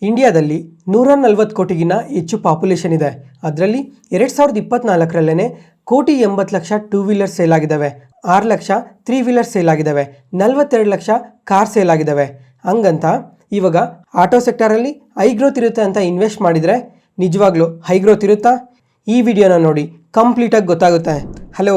ಇಂಡಿಯಾದಲ್ಲಿ 140 ಕೋಟಿಗಿನ್ನ ಹೆಚ್ಚು ಪಾಪ್ಯುಲೇಷನ್ ಇದೆ. ಅದರಲ್ಲಿ 2024ರಲ್ಲೇ 1,80,00,000 ಟೂ ವೀಲರ್ ಸೇಲ್ ಆಗಿದ್ದಾವೆ, 6 ಲಕ್ಷ 3 ವೀಲರ್ ಸೇಲ್ ಆಗಿದ್ದಾವೆ, 42 ಲಕ್ಷ ಕಾರ್ ಸೇಲ್ ಆಗಿದ್ದಾವೆ. ಹಂಗಂತ ಇವಾಗ ಆಟೋ ಸೆಕ್ಟರಲ್ಲಿ ಹೈ ಗ್ರೋತ್ ಇರುತ್ತೆ ಅಂತ ಇನ್ವೆಸ್ಟ್ ಮಾಡಿದರೆ ನಿಜವಾಗ್ಲೂ ಹೈ ಗ್ರೋತ್ ಇರುತ್ತಾ? ಈ ವಿಡಿಯೋನ ನೋಡಿ ಕಂಪ್ಲೀಟಾಗಿ ಗೊತ್ತಾಗುತ್ತೆ. ಹಲೋ,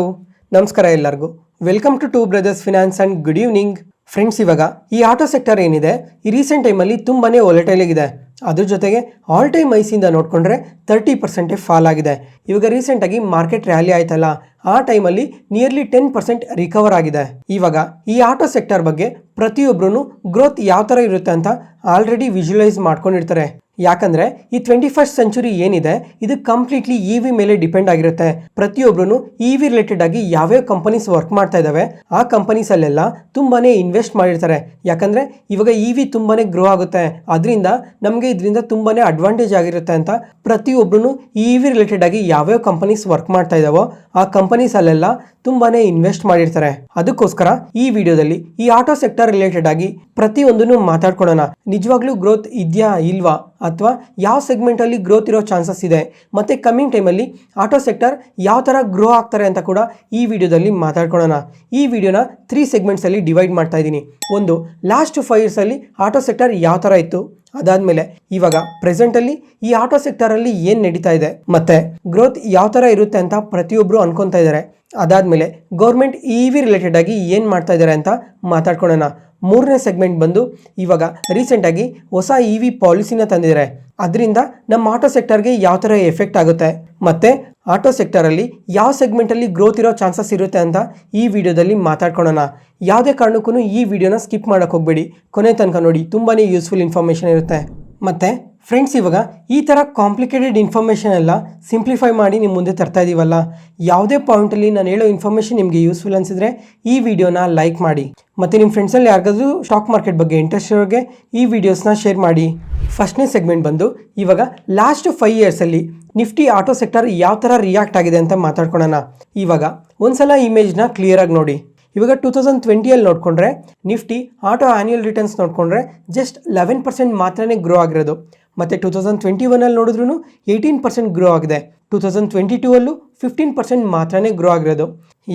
ನಮಸ್ಕಾರ ಎಲ್ಲರಿಗೂ. Welcome to two brothers finance and good evening. Friends, ಇವಾಗ ಈ ಆಟೋ ಸೆಕ್ಟರ್ ಏನಿದೆ ಈ ರೀಸೆಂಟ್ ಟೈಮಲ್ಲಿ ತುಂಬಾ ವೊಲೆಟೈಲ್ ಆಗಿದೆ. ಅದ್ರ ಜೊತೆಗೆ ಆಲ್ ಟೈಮ್ ಐಸಿಂದ ನೋಡಿಕೊಂಡ್ರೆ 30% ಫಾಲ್ ಆಗಿದೆ. ಇವಾಗ ರೀಸೆಂಟಾಗಿ ಮಾರ್ಕೆಟ್ ರ್ಯಾಲಿ ಆಯ್ತಲ್ಲ, ಆ ಟೈಮಲ್ಲಿ ನಿಯರ್ಲಿ 10% ರಿಕವರ್ ಆಗಿದೆ. ಇವಾಗ ಈ ಆಟೋ ಸೆಕ್ಟರ್ ಬಗ್ಗೆ ಪ್ರತಿಯೊಬ್ಬರೂ ಗ್ರೋತ್ ಯಾವ ಥರ ಇರುತ್ತೆ ಅಂತ ಆಲ್ರೆಡಿ ವಿಜುವಲೈಸ್ ಮಾಡ್ಕೊಂಡಿರ್ತಾರೆ. ಯಾಕಂದರೆ ಈ 21st ಸೆಂಚುರಿ ಏನಿದೆ ಇದು ಕಂಪ್ಲೀಟ್ಲಿ EV ಮೇಲೆ ಡಿಪೆಂಡ್ ಆಗಿರುತ್ತೆ. ಪ್ರತಿಯೊಬ್ಬರು EV ರಿಲೇಟೆಡ್ ಆಗಿ ಯಾವ್ಯಾವ ಕಂಪನೀಸ್ ವರ್ಕ್ ಮಾಡ್ತಾ ಇದ್ದಾವೆ ಆ ಕಂಪನೀಸಲ್ಲೆಲ್ಲ ತುಂಬಾನೇ ಇನ್ವೆಸ್ಟ್ ಮಾಡಿರ್ತಾರೆ. ಯಾಕಂದರೆ ಇವಾಗ EV ತುಂಬಾನೇ ಗ್ರೋ ಆಗುತ್ತೆ, ಅದರಿಂದ ನಮಗೆ ಇದರಿಂದ ತುಂಬಾನೇ ಅಡ್ವಾಂಟೇಜ್ ಆಗಿರುತ್ತೆ ಅಂತ ಪ್ರತಿಯೊಬ್ಬರು EV ರಿಲೇಟೆಡ್ ಆಗಿ ಯಾವ್ಯಾವ ಕಂಪನೀಸ್ ವರ್ಕ್ ಮಾಡ್ತಾ ಇದ್ದಾವೋ ಆ ಕಂಪನೀಸಲ್ಲೆಲ್ಲ ತುಂಬಾನೇ ಇನ್ವೆಸ್ಟ್ ಮಾಡಿರ್ತಾರೆ. ಅದಕ್ಕೋಸ್ಕರ ಈ ವಿಡಿಯೋದಲ್ಲಿ ಈ ಆಟೋ ಸೆಕ್ಟರ್ ರಿಲೇಟೆಡ್ ಆಗಿ ಪ್ರತಿಯೊಂದನ್ನು ಮಾತಾಡ್ಕೊಳ್ಳೋಣ. ನಿಜವಾಗ್ಲೂ ಗ್ರೋತ್ ಇದೆಯಾ ಇಲ್ವಾ, ಅಥವಾ ಯಾವ ಸೆಗ್ಮೆಂಟಲ್ಲಿ ಗ್ರೋತ್ ಇರೋ ಚಾನ್ಸಸ್ ಇದೆ, ಮತ್ತು ಕಮ್ಮಿಂಗ್ ಟೈಮಲ್ಲಿ ಆಟೋ ಸೆಕ್ಟರ್ ಯಾವ ಥರ ಗ್ರೋ ಆಗ್ತಾರೆ ಅಂತ ಕೂಡ ಈ ವಿಡಿಯೋದಲ್ಲಿ ಮಾತಾಡ್ಕೊಳ್ಳೋಣ. ಈ ವಿಡಿಯೋನ 3 ಸೆಗ್ಮೆಂಟ್ಸಲ್ಲಿ ಡಿವೈಡ್ ಮಾಡ್ತಾ ಇದ್ದೀನಿ. ಒಂದು, ಲಾಸ್ಟ್ 5 ಇಯರ್ಸಲ್ಲಿ ಆಟೋ ಸೆಕ್ಟರ್ ಯಾವ ಥರ ಇತ್ತು, ಅದಾದಮೇಲೆ ಇವಾಗ ಪ್ರೆಸೆಂಟಲ್ಲಿ ಈ ಆಟೋ ಸೆಕ್ಟರಲ್ಲಿ ಏನು ನಡೀತಾ ಇದೆ, ಮತ್ತು ಗ್ರೋತ್ ಯಾವ ಥರ ಇರುತ್ತೆ ಅಂತ ಪ್ರತಿಯೊಬ್ಬರು ಅನ್ಕೊತಾ ಇದ್ದಾರೆ. ಅದಾದಮೇಲೆ ಗೌರ್ಮೆಂಟ್ EV ರಿಲೇಟೆಡ್ ಆಗಿ ಏನು ಮಾಡ್ತಾ ಇದ್ದಾರೆ ಅಂತ ಮಾತಾಡ್ಕೊಳ್ಳೋಣ. ಮೂರನೇ ಸೆಗ್ಮೆಂಟ್ ಬಂದು ಇವಾಗ ರೀಸೆಂಟಾಗಿ ಹೊಸ EV ಪಾಲಿಸಿನ ತಂದಿದ್ದಾರೆ, ಅದರಿಂದ ನಮ್ಮ ಆಟೋ ಸೆಕ್ಟರ್ಗೆ ಯಾವ ಥರ ಎಫೆಕ್ಟ್ ಆಗುತ್ತೆ, ಮತ್ತು ಆಟೋ ಸೆಕ್ಟರಲ್ಲಿ ಯಾವ ಸೆಗ್ಮೆಂಟಲ್ಲಿ ಗ್ರೋತ್ ಇರೋ ಚಾನ್ಸಸ್ ಇರುತ್ತೆ ಅಂತ ಈ ವಿಡಿಯೋದಲ್ಲಿ ಮಾತಾಡ್ಕೊಳ್ಳೋಣ. ಯಾವುದೇ ಕಾರಣಕ್ಕೂ ಈ ವಿಡಿಯೋನ ಸ್ಕಿಪ್ ಮಾಡೋಕ್ಕೆ ಹೋಗಬೇಡಿ, ಕೊನೆ ತನಕ ನೋಡಿ, ತುಂಬಾ ಯೂಸ್ಫುಲ್ ಇನ್ಫಾರ್ಮೇಷನ್ ಇರುತ್ತೆ. ಮತ್ತು ಫ್ರೆಂಡ್ಸ್, ಇವಾಗ ಈ ಥರ ಕಾಂಪ್ಲಿಕೇಟೆಡ್ ಇನ್ಫಾರ್ಮೇಷನ್ ಎಲ್ಲ ಸಿಂಪ್ಲಿಫೈ ಮಾಡಿ ನಿಮ್ಮ ಮುಂದೆ ತರ್ತಾ ಇದ್ದೀವಲ್ಲ, ಯಾವುದೇ ಪಾಯಿಂಟಲ್ಲಿ ನಾನು ಹೇಳೋ ಇನ್ಫಾರ್ಮೇಷನ್ ನಿಮಗೆ ಯೂಸ್ಫುಲ್ ಅನಿಸಿದ್ರೆ ಈ ವಿಡಿಯೋನ ಲೈಕ್ ಮಾಡಿ, ಮತ್ತು ನಿಮ್ಮ ಫ್ರೆಂಡ್ಸಲ್ಲಿ ಯಾರಿಗಾದ್ರೂ ಸ್ಟಾಕ್ ಮಾರ್ಕೆಟ್ ಬಗ್ಗೆ ಇಂಟ್ರೆಸ್ಟ್ ಇರೋರಿಗೆ ಈ ವಿಡಿಯೋಸ್ನ ಶೇರ್ ಮಾಡಿ. ಫಸ್ಟ್ನೇ ಸೆಗ್ಮೆಂಟ್ ಬಂದು ಇವಾಗ ಲಾಸ್ಟ್ 5 ಇಯರ್ಸಲ್ಲಿ ನಿಫ್ಟಿ ಆಟೋ ಸೆಕ್ಟರ್ ಯಾವ ಥರ ರಿಯಾಕ್ಟ್ ಆಗಿದೆ ಅಂತ ಮಾತಾಡ್ಕೊಳ್ಳೋಣ. ಇವಾಗ ಒಂದ್ಸಲ ಇಮೇಜ್ನ ಕ್ಲಿಯರಾಗಿ ನೋಡಿ. ಇವಾಗ 2020ಅಲ್ಲಿ ನೋಡಿಕೊಂಡ್ರೆ ನಿಫ್ಟಿ ಆಟೋ ಆ್ಯನ್ಯುಯಲ್ ರಿಟರ್ನ್ಸ್ ನೋಡಿಕೊಂಡ್ರೆ ಜಸ್ಟ್ 11% ಮಾತ್ರನೇ ಗ್ರೋ ಆಗಿರೋದು, ಮತ್ತು 2021ಅಲ್ಲಿ ನೋಡಿದ್ರೂ 18% ಗ್ರೋ ಆಗಿದೆ. 2022ಅಲ್ಲೂ 15% ಮಾತ್ರನೇ ಗ್ರೋ ಆಗಿರೋದು.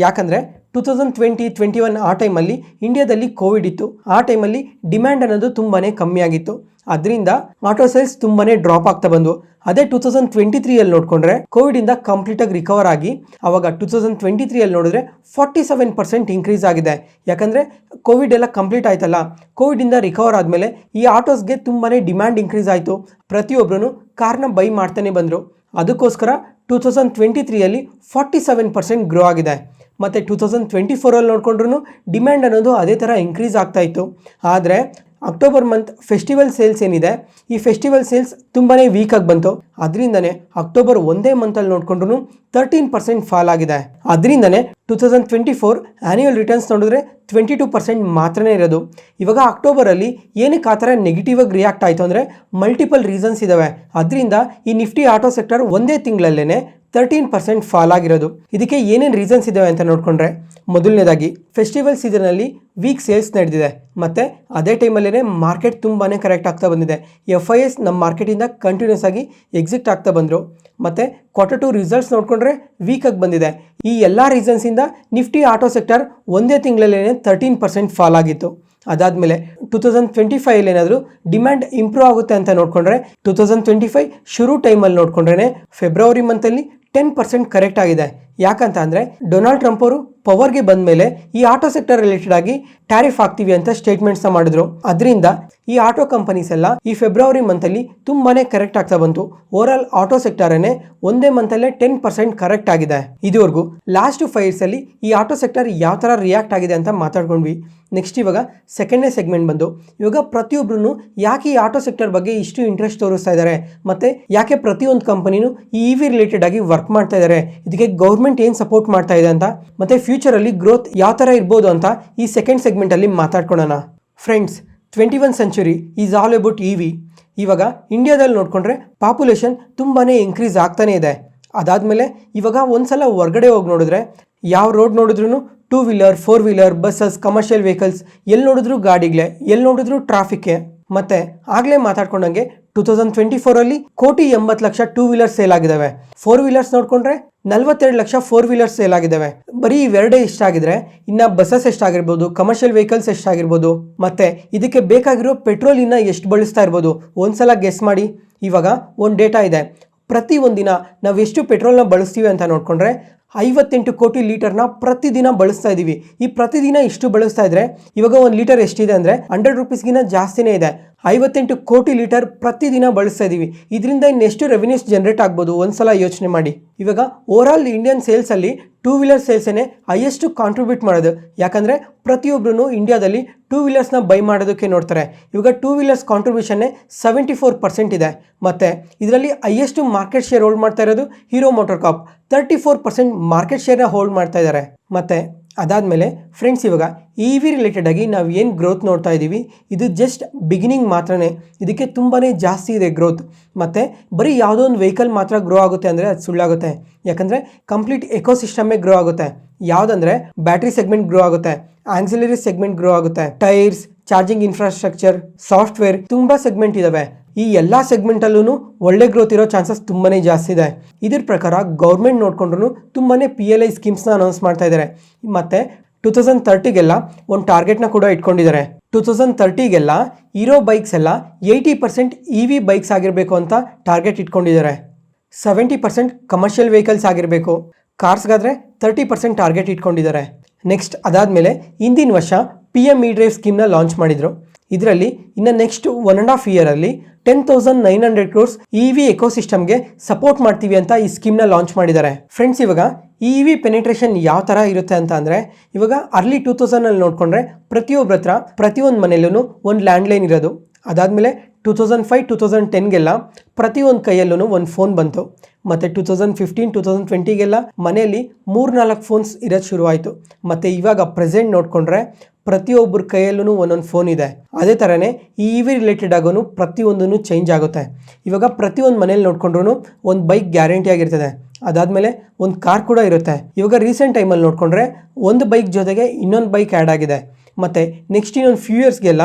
ಯಾಕಂದರೆ 2020-21 ಆ ಟೈಮಲ್ಲಿ ಇಂಡಿಯಾದಲ್ಲಿ ಕೋವಿಡ್ ಇತ್ತು, ಆ ಟೈಮಲ್ಲಿ ಡಿಮ್ಯಾಂಡ್ ಅನ್ನೋದು ತುಂಬಾ ಕಮ್ಮಿ ಆಗಿತ್ತು, ಅದರಿಂದ ಆಟೋ ಸೇಲ್ಸ್ ತುಂಬಾ ಡ್ರಾಪ್ ಆಗ್ತಾ ಬಂದು. ಅದೇ 2023ಅಲ್ಲಿ ನೋಡಿಕೊಂಡ್ರೆ ಕೋವಿಡಿಂದ ಕಂಪ್ಲೀಟಾಗಿ ರಿಕವರ್ ಆಗಿ ಅವಾಗ 2023ಅಲ್ಲಿ ನೋಡಿದ್ರೆ 47% ಇನ್ಕ್ರೀಸ್ ಆಗಿದೆ. ಯಾಕಂದರೆ ಕೋವಿಡ್ ಎಲ್ಲ ಕಂಪ್ಲೀಟ್ ಆಯ್ತಲ್ಲ, ಕೋವಿಡಿಂದ ರಿಕವರ್ ಆದಮೇಲೆ ಈ ಆಟೋಸ್ಗೆ ತುಂಬಾ ಡಿಮ್ಯಾಂಡ್ ಇನ್ಕ್ರೀಸ್ ಆಯಿತು, ಪ್ರತಿಯೊಬ್ಬರೂ ಕಾರ್ನ ಬೈ ಮಾಡ್ತಾನೆ ಬಂದರು. ಅದಕ್ಕೋಸ್ಕರ 2023ಅಲ್ಲಿ 47% ಗ್ರೋ ಆಗಿದೆ. ಮತ್ತು 2024ಅಲ್ಲಿ ನೋಡಿಕೊಂಡ್ರೂ ಡಿಮ್ಯಾಂಡ್ ಅನ್ನೋದು ಅದೇ ಥರ ಇನ್ಕ್ರೀಸ್ ಆಗ್ತಾ ಇತ್ತು. ಆದರೆ ಅಕ್ಟೋಬರ್ ಮಂತ್ ಫೆಸ್ಟಿವಲ್ ಸೇಲ್ಸ್ ಏನಿದೆ, ಈ ಫೆಸ್ಟಿವಲ್ ಸೇಲ್ಸ್ ತುಂಬಾ ವೀಕಾಗಿ ಬಂತು, ಅದರಿಂದನೇ ಅಕ್ಟೋಬರ್ ಒಂದೇ ಮಂತಲ್ಲಿ ನೋಡಿಕೊಂಡ್ರು 13% ಫಾಲ್ ಆಗಿದೆ. ಅದರಿಂದನೇ 2024 ಆ್ಯನ್ಯುಯಲ್ ರಿಟರ್ನ್ಸ್ ನೋಡಿದ್ರೆ 22% ಮಾತ್ರನೇ ಇರೋದು. ಇವಾಗ ಅಕ್ಟೋಬರಲ್ಲಿ ಏನಕ್ಕೆ ಆ ಥರ ನೆಗೆಟಿವ್ ಆಗಿ ರಿಯಾಕ್ಟ್ ಆಯಿತು ಅಂದರೆ ಮಲ್ಟಿಪಲ್ ರೀಸನ್ಸ್ ಇದ್ದಾವೆ. ಅದರಿಂದ ಈ ನಿಫ್ಟಿ ಆಟೋ ಸೆಕ್ಟರ್ ಒಂದೇ ತಿಂಗಳಲ್ಲೇ 13% ಫಾಲ್ ಆಗಿರೋದು. ಇದಕ್ಕೆ ಏನೇನು ರೀಸನ್ಸ್ ಇದ್ದಾವೆ ಅಂತ ನೋಡಿಕೊಂಡ್ರೆ, ಮೊದಲನೇದಾಗಿ ಫೆಸ್ಟಿವಲ್ ಸೀಸನಲ್ಲಿ ವೀಕ್ ಸೇಲ್ಸ್ ನಡೆದಿದೆ, ಮತ್ತು ಅದೇ ಟೈಮಲ್ಲೇ ಮಾರ್ಕೆಟ್ ತುಂಬಾ ಕರೆಕ್ಟ್ ಆಗ್ತಾ ಬಂದಿದೆ. FIS ನಮ್ಮ ಮಾರ್ಕೆಟಿಂದ ಕಂಟಿನ್ಯೂಸ್ ಆಗಿ ಎಕ್ಸಿಟ್ ಆಗ್ತಾ ಬಂದರು, ಮತ್ತು Q2 ರಿಸಲ್ಟ್ಸ್ ನೋಡಿಕೊಂಡ್ರೆ ವೀಕಾಗಿ ಬಂದಿದೆ. ಈ ಎಲ್ಲ ರೀಸನ್ಸಿಂದ ನಿಫ್ಟಿ ಆಟೋ ಸೆಕ್ಟರ್ ಒಂದೇ ತಿಂಗಳಲ್ಲೇ 13% ಫಾಲ್ ಆಗಿತ್ತು. ಅದಾದಮೇಲೆ 2025ಅಲ್ಲಿ ಏನಾದರೂ ಡಿಮ್ಯಾಂಡ್ ಇಂಪ್ರೂವ್ ಆಗುತ್ತೆ ಅಂತ ನೋಡಿಕೊಂಡ್ರೆ 2025 ಶುರು ಟೈಮಲ್ಲಿ ನೋಡಿಕೊಂಡ್ರೆ ಫೆಬ್ರವರಿ ಮಂತಲ್ಲಿ 10% ಕರೆಕ್ಟ್ ಆಗಿದೆ. ಯಾಕಂತ ಅಂದರೆ ಡೊನಾಲ್ಡ್ ಟ್ರಂಪ್ ಅವರು ಪವರ್ಗೆ ಬಂದ ಮೇಲೆ ಈ ಆಟೋ ಸೆಕ್ಟರ್ ರಿಲೇಟೆಡ್ ಆಗಿ ಟ್ಯಾರಿಫ್ ಆಗ್ತೀವಿ ಅಂತ ಸ್ಟೇಟ್ಮೆಂಟ್ಸ್ನ ಮಾಡಿದ್ರು. ಅದರಿಂದ ಈ ಆಟೋ ಕಂಪನೀಸ್ ಎಲ್ಲ ಈ ಫೆಬ್ರವರಿ ಮಂತಲ್ಲಿ ತುಂಬಾ ಕರೆಕ್ಟ್ ಆಗ್ತಾ ಬಂತು. ಓವರಾಲ್ ಆಟೋ ಸೆಕ್ಟರನ್ನೇ ಒಂದೇ ಮಂತಲ್ಲೇ 10% ಕರೆಕ್ಟ್ ಆಗಿದೆ. ಇದುವರೆಗೂ ಲಾಸ್ಟ್ 5 ಇಯರ್ಸಲ್ಲಿ ಈ ಆಟೋ ಸೆಕ್ಟರ್ ಯಾವ ಥರ ರಿಯಾಕ್ಟ್ ಆಗಿದೆ ಅಂತ ಮಾತಾಡ್ಕೊಂಡ್ವಿ. ನೆಕ್ಸ್ಟ್ ಇವಾಗ ಸೆಕೆಂಡ್ನೇ ಸೆಗ್ಮೆಂಟ್ ಬಂದು ಇವಾಗ ಪ್ರತಿಯೊಬ್ಬರೂ ಯಾಕೆ ಈ ಆಟೋ ಸೆಕ್ಟರ್ ಬಗ್ಗೆ ಇಷ್ಟು ಇಂಟ್ರೆಸ್ಟ್ ತೋರಿಸ್ತಾ ಇದ್ದಾರೆ, ಮತ್ತು ಯಾಕೆ ಪ್ರತಿಯೊಂದು ಕಂಪನಿನೂ ಈ EV ರಿಲೇಟೆಡ್ ಆಗಿ ವರ್ಕ್ ಮಾಡ್ತಾ ಇದ್ದಾರೆ, ಇದಕ್ಕೆ ಗೌರ್ಮೆಂಟ್ ಏನು ಸಪೋರ್ಟ್ ಮಾಡ್ತಾ ಇದೆ ಅಂತ, ಮತ್ತು ಫ್ಯೂಚರಲ್ಲಿ ಗ್ರೋತ್ ಯಾವ ಥರ ಇರ್ಬೋದು ಅಂತ ಈ ಸೆಕೆಂಡ್ ಸೆಗ್ಮೆಂಟಲ್ಲಿ ಮಾತಾಡ್ಕೊಳ್ಳೋಣ. Friends, 21 century is all about EV. ಇವಾಗ ಇಂಡಿಯಾದಲ್ಲಿ ನೋಡಿಕೊಂಡ್ರೆ ಪಾಪ್ಯುಲೇಷನ್ ತುಂಬಾ ಇನ್ಕ್ರೀಸ್ ಆಗ್ತಾನೇ ಇದೆ. ಅದಾದಮೇಲೆ ಇವಾಗ ಒಂದ್ಸಲ ಹೊರಗಡೆ ಹೋಗಿ ನೋಡಿದ್ರೆ ಯಾವ ರೋಡ್ ನೋಡಿದ್ರೂ 2 wheeler 4 wheeler buses commercial vehicles ಎಲ್ಲಿ ನೋಡಿದ್ರು ಗಾಡಿಗಳೇ, ಎಲ್ಲಿ ನೋಡಿದ್ರು ಟ್ರಾಫಿಕ್ಗೆ. ಮತ್ತೆ ಆಗ್ಲೇ ಮಾತಾಡ್ಕೊಂಡಂಗೆ 2024 ಕೋಟಿ 80 ಲಕ್ಷ 2 ವೀಲರ್ ಸೇಲ್ ಆಗಿದಾವೆ. 4 ವೀಲರ್ಸ್ ನೋಡ್ಕೊಂಡ್ರೆ 42 ಲಕ್ಷ 4 ವೀಲರ್ಸ್ ಸೇಲ್ ಆಗಿದಾವೆ. ಬರೀ ಇವೆರಡೇ ಇಷ್ಟ ಆಗಿದ್ರೆ ಇನ್ನ ಬಸ್ಸಸ್ ಎಷ್ಟಾಗಿರ್ಬೋದು, ಕಮರ್ಷಿಯಲ್ ವೆಹಿಕಲ್ಸ್ ಎಷ್ಟಾಗಿರ್ಬೋದು, ಮತ್ತೆ ಇದಕ್ಕೆ ಬೇಕಾಗಿರೋ ಪೆಟ್ರೋಲ್ ಇನ್ನ ಎಷ್ಟು ಬಳಸ್ತಾ ಇರ್ಬೋದು ಒಂದ್ಸಲ ಗೆಸ್ ಮಾಡಿ. ಇವಾಗ ಒಂದು ಡೇಟಾ ಇದೆ, ಪ್ರತಿ ಒಂದಿನ ನಾವು ಎಷ್ಟು ಪೆಟ್ರೋಲ್ನ ಬಳಸ್ತೀವಿ ಅಂತ ನೋಡ್ಕೊಂಡ್ರೆ 58 ಕೋಟಿ ಲೀಟರ್ನ ಪ್ರತಿದಿನ ಬಳಸ್ತಾ ಇದ್ದೀವಿ. ಈ ಪ್ರತಿದಿನ ಇಷ್ಟು ಬಳಸ್ತಾ ಇದ್ರೆ ಇವಾಗ 1 ಲೀಟರ್ ಎಷ್ಟಿದೆ ಅಂದರೆ 100 ರೂಪೀಸ್ಗಿನ ಜಾಸ್ತಿನೇ ಇದೆ. 58 ಕೋಟಿ ಲೀಟರ್ ಪ್ರತಿದಿನ ಬಳಸ್ತಾ ಇದ್ದೀವಿ. ಇದರಿಂದ ಇನ್ನೆಷ್ಟು ರೆವಿನ್ಯೂಸ್ ಜನರೇಟ್ ಆಗ್ಬೋದು ಒಂದ್ಸಲ ಯೋಚನೆ ಮಾಡಿ. ಇವಾಗ ಓವರ್ ಆಲ್ ಇಂಡಿಯನ್ ಸೇಲ್ಸಲ್ಲಿ 2 ವೀಲರ್ ಸೇಲ್ಸೇ ಹೈಯೆಸ್ಟ್ ಕಾಂಟ್ರಿಬ್ಯೂಟ್ ಮಾಡೋದು. ಯಾಕಂದರೆ ಪ್ರತಿಯೊಬ್ಬರೂ ಇಂಡಿಯಾದಲ್ಲಿ 2 ವೀಲರ್ಸ್ನ ಬೈ ಮಾಡೋದಕ್ಕೆ ನೋಡ್ತಾರೆ. ಇವಾಗ 2 ವೀಲರ್ಸ್ ಕಾಂಟ್ರಿಬ್ಯೂಷನ್ನೇ 74% ಇದೆ. ಮತ್ತು ಇದರಲ್ಲಿ ಹೈಯೆಸ್ಟ್ ಮಾರ್ಕೆಟ್ ಶೇರ್ ಹೋಲ್ಡ್ ಮಾಡ್ತಾ ಇರೋದು ಹೀರೋ ಮೋಟರ್ ಕಾರ್ಪ್ 34% ಮಾರ್ಕೆಟ್ ಶೇರ್ನ ಹೋಲ್ಡ್ ಮಾಡ್ತಾ ಇದ್ದಾರೆ. ಮತ್ತು ಅದಾದಮೇಲೆ ಫ್ರೆಂಡ್ಸ್, ಇವಾಗ EV ರಿಲೇಟೆಡ್ ಆಗಿ ನಾವು ಏನು ಗ್ರೋತ್ ನೋಡ್ತಾ ಇದ್ದೀವಿ ಇದು ಜಸ್ಟ್ ಬಿಗಿನಿಂಗ್ ಮಾತ್ರನೇ. ಇದಕ್ಕೆ ತುಂಬಾ ಜಾಸ್ತಿ ಇದೆ ಗ್ರೋತ್. ಮತ್ತು ಬರೀ ಯಾವುದೋ ಒಂದು ವೆಹಿಕಲ್ ಮಾತ್ರ ಗ್ರೋ ಆಗುತ್ತೆ ಅಂದರೆ ಅದು ಸುಳ್ಳಾಗುತ್ತೆ. ಯಾಕಂದರೆ ಕಂಪ್ಲೀಟ್ ಎಕೋಸಿಸ್ಟಮೇ ಗ್ರೋ ಆಗುತ್ತೆ. ಯಾವುದಂದರೆ ಬ್ಯಾಟ್ರಿ ಸೆಗ್ಮೆಂಟ್ ಗ್ರೋ ಆಗುತ್ತೆ, ಆಕ್ಸಿಲರಿ ಸೆಗ್ಮೆಂಟ್ ಗ್ರೋ ಆಗುತ್ತೆ, ಟೈರ್ಸ್, ಚಾರ್ಜಿಂಗ್ ಇನ್ಫ್ರಾಸ್ಟ್ರಕ್ಚರ್, ಸಾಫ್ಟ್ವೇರ್, ತುಂಬ ಸೆಗ್ಮೆಂಟ್ ಇದಾವೆ. ಈ ಎಲ್ಲ ಸೆಗ್ಮೆಂಟಲ್ಲೂ ಒಳ್ಳೆ ಗ್ರೋತ್ ಇರೋ ಚಾನ್ಸಸ್ ತುಂಬಾ ಜಾಸ್ತಿ ಇದೆ. ಇದ್ರ ಪ್ರಕಾರ ಗೌರ್ಮೆಂಟ್ ನೋಡ್ಕೊಂಡ್ರು ತುಂಬಾ PLI ಸ್ಕೀಮ್ಸ್ನ ಅನೌನ್ಸ್ ಮಾಡ್ತಾ ಇದ್ದಾರೆ. ಮತ್ತು 2030ಗೆಲ್ಲ ಒಂದು ಟಾರ್ಗೆಟ್ನ ಕೂಡ ಇಟ್ಕೊಂಡಿದ್ದಾರೆ. 2030ಗೆಲ್ಲ ಹೀರೋ ಬೈಕ್ಸ್ ಎಲ್ಲ 80% EV ಬೈಕ್ಸ್ ಆಗಿರಬೇಕು ಅಂತ ಟಾರ್ಗೆಟ್ ಇಟ್ಕೊಂಡಿದ್ದಾರೆ. 70% ಕಮರ್ಷಿಯಲ್ ವೆಹಿಕಲ್ಸ್ ಆಗಿರಬೇಕು. ಕಾರ್ಸ್ಗಾದರೆ 30% ಟಾರ್ಗೆಟ್ ಇಟ್ಕೊಂಡಿದ್ದಾರೆ. ನೆಕ್ಸ್ಟ್ ಅದಾದಮೇಲೆ ಹಿಂದಿನ ವರ್ಷ PM E-ಡ್ರೈವ್ ಸ್ಕೀಮ್ನ ಲಾಂಚ್ ಮಾಡಿದರು. ಇದರಲ್ಲಿ ಇನ್ನು ನೆಕ್ಸ್ಟ್ 1.5 ಇಯರಲ್ಲಿ 10,900 crores EV ಎಕೋಸಿಸ್ಟಮ್ಗೆ ಸಪೋರ್ಟ್ ಮಾಡ್ತೀವಿ ಅಂತ ಈ ಸ್ಕೀಮ್ನ ಲಾಂಚ್ ಮಾಡಿದ್ದಾರೆ. ಫ್ರೆಂಡ್ಸ್, ಇವಾಗ EV ಪೆನಿಟ್ರೇಷನ್ ಯಾವ ಥರ ಇರುತ್ತೆ ಅಂತ ಅಂದರೆ, ಇವಾಗ ಅರ್ಲಿ 2000ಅಲ್ಲಿ ನೋಡಿಕೊಂಡ್ರೆ ಪ್ರತಿಯೊಬ್ಬರ ಹತ್ರ ಪ್ರತಿಯೊಂದು ಮನೆಯಲ್ಲೂ ಒಂದು ಲ್ಯಾಂಡ್ಲೈನ್ ಇರೋದು. ಅದಾದಮೇಲೆ 2005-2010ಗೆಲ್ಲ ಪ್ರತಿಯೊಂದು ಕೈಯಲ್ಲೂ ಒಂದು ಫೋನ್ ಬಂತು. ಮತ್ತು 2015-2020ಗೆಲ್ಲ ಮನೆಯಲ್ಲಿ 3-4 ಫೋನ್ಸ್ ಇರೋದು ಶುರುವಾಯಿತು. ಮತ್ತು ಇವಾಗ ಪ್ರೆಸೆಂಟ್ ನೋಡಿಕೊಂಡ್ರೆ ಪ್ರತಿಯೊಬ್ಬರ ಕೈಯಲ್ಲೂ ಒಂದೊಂದು ಫೋನ್ ಇದೆ. ಅದೇ ಥರನೇ ಈ EV ರಿಲೇಟೆಡ್ ಆಗೋನು ಪ್ರತಿಯೊಂದೂ ಚೇಂಜ್ ಆಗುತ್ತೆ. ಇವಾಗ ಪ್ರತಿಯೊಂದು ಮನೇಲಿ ನೋಡ್ಕೊಂಡ್ರೂ ಒಂದು ಬೈಕ್ ಗ್ಯಾರಂಟಿ ಆಗಿರ್ತದೆ. ಅದಾದಮೇಲೆ ಒಂದು ಕಾರ್ ಕೂಡ ಇರುತ್ತೆ. ಇವಾಗ ರೀಸೆಂಟ್ ಟೈಮಲ್ಲಿ ನೋಡಿಕೊಂಡ್ರೆ ಒಂದು ಬೈಕ್ ಜೊತೆಗೆ ಇನ್ನೊಂದು ಬೈಕ್ ಆ್ಯಡ್ ಆಗಿದೆ. ಮತ್ತು ನೆಕ್ಸ್ಟ್ ಇನ್ನೊಂದು ಫ್ಯೂ ಇಯರ್ಸ್ಗೆಲ್ಲ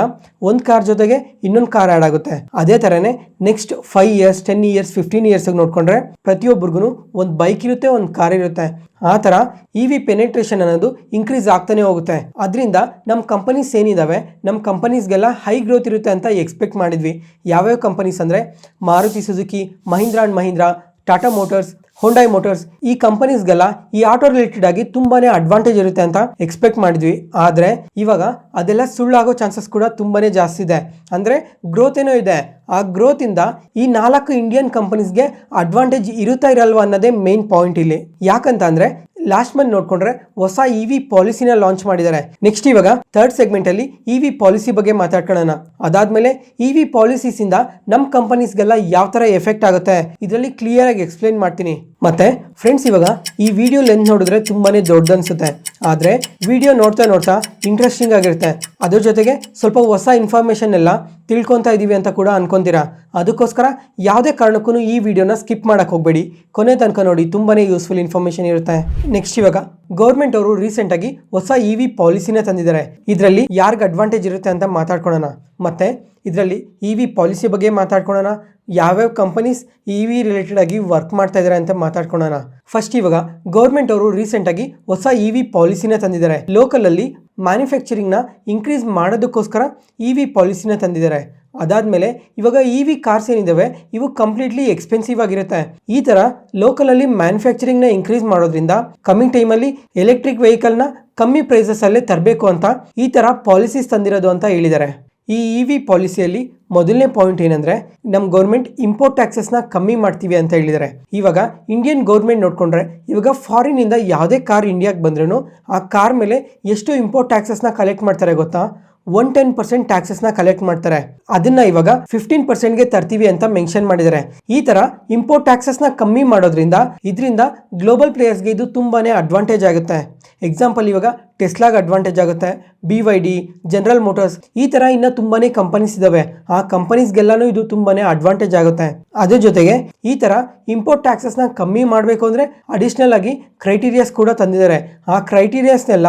ಒಂದು ಕಾರ್ ಜೊತೆಗೆ ಇನ್ನೊಂದು ಕಾರ್ ಆ್ಯಡ್ ಆಗುತ್ತೆ. ಅದೇ ಥರನೇ ನೆಕ್ಸ್ಟ್ 5 ಇಯರ್ಸ್, 10 ಇಯರ್ಸ್, 15 ಇಯರ್ಸ್ಗೆ ನೋಡಿಕೊಂಡ್ರೆ ಪ್ರತಿಯೊಬ್ಬರಿಗೂ ಒಂದು ಬೈಕ್ ಇರುತ್ತೆ, ಒಂದು ಕಾರ್ ಇರುತ್ತೆ. ಆ ಥರ EV ಪೆನೆಟ್ರೇಷನ್ ಅನ್ನೋದು ಇನ್ಕ್ರೀಸ್ ಆಗ್ತಾನೆ ಹೋಗುತ್ತೆ. ಅದರಿಂದ ನಮ್ಮ ಕಂಪನೀಸ್ ಏನಿದ್ದಾವೆ, ನಮ್ಮ ಕಂಪನೀಸ್ಗೆಲ್ಲ ಹೈ ಗ್ರೋತ್ ಇರುತ್ತೆ ಅಂತ ಎಕ್ಸ್ಪೆಕ್ಟ್ ಮಾಡಿದ್ವಿ. ಯಾವ್ಯಾವ ಕಂಪನೀಸ್ ಅಂದರೆ Maruti Suzuki, Mahindra and Mahindra, Tata motors, Hyundai motors. ಈ ಕಂಪನೀಸ್ಗೆಲ್ಲ ಈ ಆಟೋ ರಿಲೇಟೆಡ್ ಆಗಿ ತುಂಬಾನೇ ಅಡ್ವಾಂಟೇಜ್ ಇರುತ್ತೆ ಅಂತ ಎಕ್ಸ್ಪೆಕ್ಟ್ ಮಾಡಿದ್ವಿ. ಆದರೆ ಇವಾಗ ಅದೆಲ್ಲ ಸುಳ್ಳಾಗೋ ಚಾನ್ಸಸ್ ಕೂಡ ತುಂಬಾನೇ ಜಾಸ್ತಿ ಇದೆ. ಅಂದರೆ ಗ್ರೋತ್ ಏನೋ ಇದೆ, ಆ ಗ್ರೋತಿಂದ ಈ 4 ಇಂಡಿಯನ್ ಕಂಪನೀಸ್ಗೆ ಅಡ್ವಾಂಟೇಜ್ ಇರುತ್ತಾ ಇರಲ್ವಾ ಅನ್ನೋದೇ ಮೇನ್ ಪಾಯಿಂಟ್ ಇಲ್ಲಿ. ಯಾಕಂತ ಅಂದರೆ ಲಾಸ್ಟ್ ಮಂತ್ ನೋಡಿಕೊಂಡ್ರೆ ಹೊಸ EV ಪಾಲಿಸಿನ ಲಾಂಚ್ ಮಾಡಿದ್ದಾರೆ. ನೆಕ್ಸ್ಟ್ ಇವಾಗ ಥರ್ಡ್ ಸೆಗ್ಮೆಂಟಲ್ಲಿ EV ಪಾಲಿಸಿ ಬಗ್ಗೆ ಮಾತಾಡ್ಕೊಳ್ಳೋಣ. ಅದಾದಮೇಲೆ EV ಪಾಲಿಸೀಸಿಂದ ನಮ್ಮ ಕಂಪನೀಸ್ಗೆಲ್ಲ ಯಾವ ಥರ ಎಫೆಕ್ಟ್ ಆಗುತ್ತೆ ಇದರಲ್ಲಿ ಕ್ಲಿಯರ್ ಆಗಿ ಎಕ್ಸ್ಪ್ಲೈನ್ ಮಾಡ್ತೀನಿ. ಮತ್ತೆ ಫ್ರೆಂಡ್ಸ್, ಇವಾಗ ಈ ವಿಡಿಯೋ ಲೆಂತ್ ನೋಡಿದ್ರೆ ತುಂಬಾನೇ ದೊಡ್ಡದು ಅನ್ಸುತ್ತೆ. ಆದರೆ ವಿಡಿಯೋ ನೋಡ್ತಾ ನೋಡ್ತಾ ಇಂಟ್ರೆಸ್ಟಿಂಗ್ ಆಗಿರುತ್ತೆ. ಅದ್ರ ಜೊತೆಗೆ ಸ್ವಲ್ಪ ಹೊಸ ಇನ್ಫಾರ್ಮೇಷನ್ ಎಲ್ಲ ತಿಳ್ಕೊತಾ ಇದ್ದೀವಿ ಅಂತ ಕೂಡ ಅನ್ಕೊಂತೀರಾ. ಅದಕ್ಕೋಸ್ಕರ ಯಾವುದೇ ಕಾರಣಕ್ಕೂ ಈ ವಿಡಿಯೋನ ಸ್ಕಿಪ್ ಮಾಡಕ್ಕೆ ಹೋಗಬೇಡಿ, ಕೊನೆ ತನಕ ನೋಡಿ, ತುಂಬಾನೇ ಯೂಸ್ಫುಲ್ ಇನ್ಫಾರ್ಮೇಷನ್ ಇರುತ್ತೆ. ನೆಕ್ಸ್ಟ್ ಇವಾಗ ಗೌರ್ಮೆಂಟ್ ಅವರು ರೀಸೆಂಟಾಗಿ ಹೊಸ EV ಪಾಲಿಸಿನ ತಂದಿದ್ದಾರೆ. ಇದರಲ್ಲಿ ಯಾರಿಗೆ ಅಡ್ವಾಂಟೇಜ್ ಇರುತ್ತೆ ಅಂತ ಮಾತಾಡ್ಕೊಳ್ಳೋಣ. ಮತ್ತು ಇದರಲ್ಲಿ EV ಪಾಲಿಸಿ ಬಗ್ಗೆ ಮಾತಾಡ್ಕೊಳ್ಳೋಣ, ಯಾವ್ಯಾವ ಕಂಪನೀಸ್ EV ರಿಲೇಟೆಡ್ ಆಗಿ ವರ್ಕ್ ಮಾಡ್ತಾ ಇದ್ದಾರೆ ಅಂತ ಮಾತಾಡ್ಕೊಳ್ಳೋಣ. ಫಸ್ಟ್ ಇವಾಗ ಗೌರ್ಮೆಂಟ್ ಅವರು ರೀಸೆಂಟಾಗಿ ಹೊಸ EV ಪಾಲಿಸಿನ ತಂದಿದ್ದಾರೆ. ಲೋಕಲಲ್ಲಿ ಮ್ಯಾನುಫ್ಯಾಕ್ಚರಿಂಗ್ನ ಇನ್ಕ್ರೀಸ್ ಮಾಡೋದಕ್ಕೋಸ್ಕರ EV ಪಾಲಿಸಿನ ತಂದಿದ್ದಾರೆ. ಅದಾದಮೇಲೆ ಇವಾಗ EV ಕಾರ್ಸ್ ಏನಿದ್ದಾವೆ ಇವು ಕಂಪ್ಲೀಟ್ಲಿ ಎಕ್ಸ್ಪೆನ್ಸಿವ್ ಆಗಿರುತ್ತೆ. ಈ ಥರ ಲೋಕಲಲ್ಲಿ ಮ್ಯಾನುಫ್ಯಾಕ್ಚರಿಂಗ್ನ ಇನ್ಕ್ರೀಸ್ ಮಾಡೋದ್ರಿಂದ ಕಮ್ಮಿಂಗ್ ಟೈಮಲ್ಲಿ ಎಲೆಕ್ಟ್ರಿಕ್ ವೆಹಿಕಲ್ನ ಕಮ್ಮಿ ಪ್ರೈಸಸಲ್ಲೇ ತರಬೇಕು ಅಂತ ಈ ಥರ ಪಾಲಿಸೀಸ್ ತಂದಿರೋದು ಅಂತ ಹೇಳಿದ್ದಾರೆ. ಈ EV ಪಾಲಿಸಿಯಲ್ಲಿ ಮೊದಲನೇ ಪಾಯಿಂಟ್ ಏನಂದರೆ, ನಮ್ಮ ಗೌರ್ಮೆಂಟ್ ಇಂಪೋರ್ಟ್ ಟ್ಯಾಕ್ಸಸ್ನ ಕಮ್ಮಿ ಮಾಡ್ತೀವಿ ಅಂತ ಹೇಳಿದ್ದಾರೆ. ಇವಾಗ ಇಂಡಿಯನ್ ಗೌರ್ಮೆಂಟ್ ನೋಡಿಕೊಂಡ್ರೆ ಇವಾಗ ಫಾರಿನಿಂದ ಯಾವುದೇ ಕಾರ್ ಇಂಡಿಯಾಗೆ ಬಂದ್ರೂ ಆ ಕಾರ್ ಮೇಲೆ ಎಷ್ಟು ಇಂಪೋರ್ಟ್ ಟ್ಯಾಕ್ಸಸ್ನ ಕಲೆಕ್ಟ್ ಮಾಡ್ತಾರೆ ಗೊತ್ತಾ? 110% ಟ್ಯಾಕ್ಸಸ್ನ ಕಲೆಕ್ಟ್ ಮಾಡ್ತಾರೆ. ಅದನ್ನ ಇವಾಗ 15%ಗೆ ತರ್ತೀವಿ ಅಂತ ಮೆನ್ಷನ್ ಮಾಡಿದ್ದಾರೆ. ಈ ತರ ಇಂಪೋರ್ಟ್ ಟ್ಯಾಕ್ಸಸ್ನ ಕಮ್ಮಿ ಮಾಡೋದ್ರಿಂದ ಇದರಿಂದ ಗ್ಲೋಬಲ್ ಪ್ಲೇಯರ್ಸ್ಗೆ ಇದು ತುಂಬಾನೇ ಅಡ್ವಾಂಟೇಜ್ ಆಗುತ್ತೆ. ಎಕ್ಸಾಂಪಲ್ ಇವಾಗ ಟೆಸ್ಲಾಗೆ ಅಡ್ವಾಂಟೇಜ್ ಆಗುತ್ತೆ, BYD, ಜನರಲ್ ಮೋಟರ್ಸ್, ಈ ಥರ ಇನ್ನೂ ತುಂಬಾನೇ ಕಂಪನೀಸ್ ಇದಾವೆ. ಆ ಕಂಪನೀಸ್ಗೆಲ್ಲಾನು ಇದು ತುಂಬಾನೇ ಅಡ್ವಾಂಟೇಜ್ ಆಗುತ್ತೆ. ಅದ್ರ ಜೊತೆಗೆ ಈ ಥರ ಇಂಪೋರ್ಟ್ ಟ್ಯಾಕ್ಸಸ್ನ ಕಮ್ಮಿ ಮಾಡಬೇಕು ಅಂದರೆ ಅಡಿಷ್ನಲ್ ಆಗಿ ಕ್ರೈಟೀರಿಯಾಸ್ ಕೂಡ ತಂದಿದ್ದಾರೆ. ಆ ಕ್ರೈಟೀರಿಯಾಸ್ನೆಲ್ಲ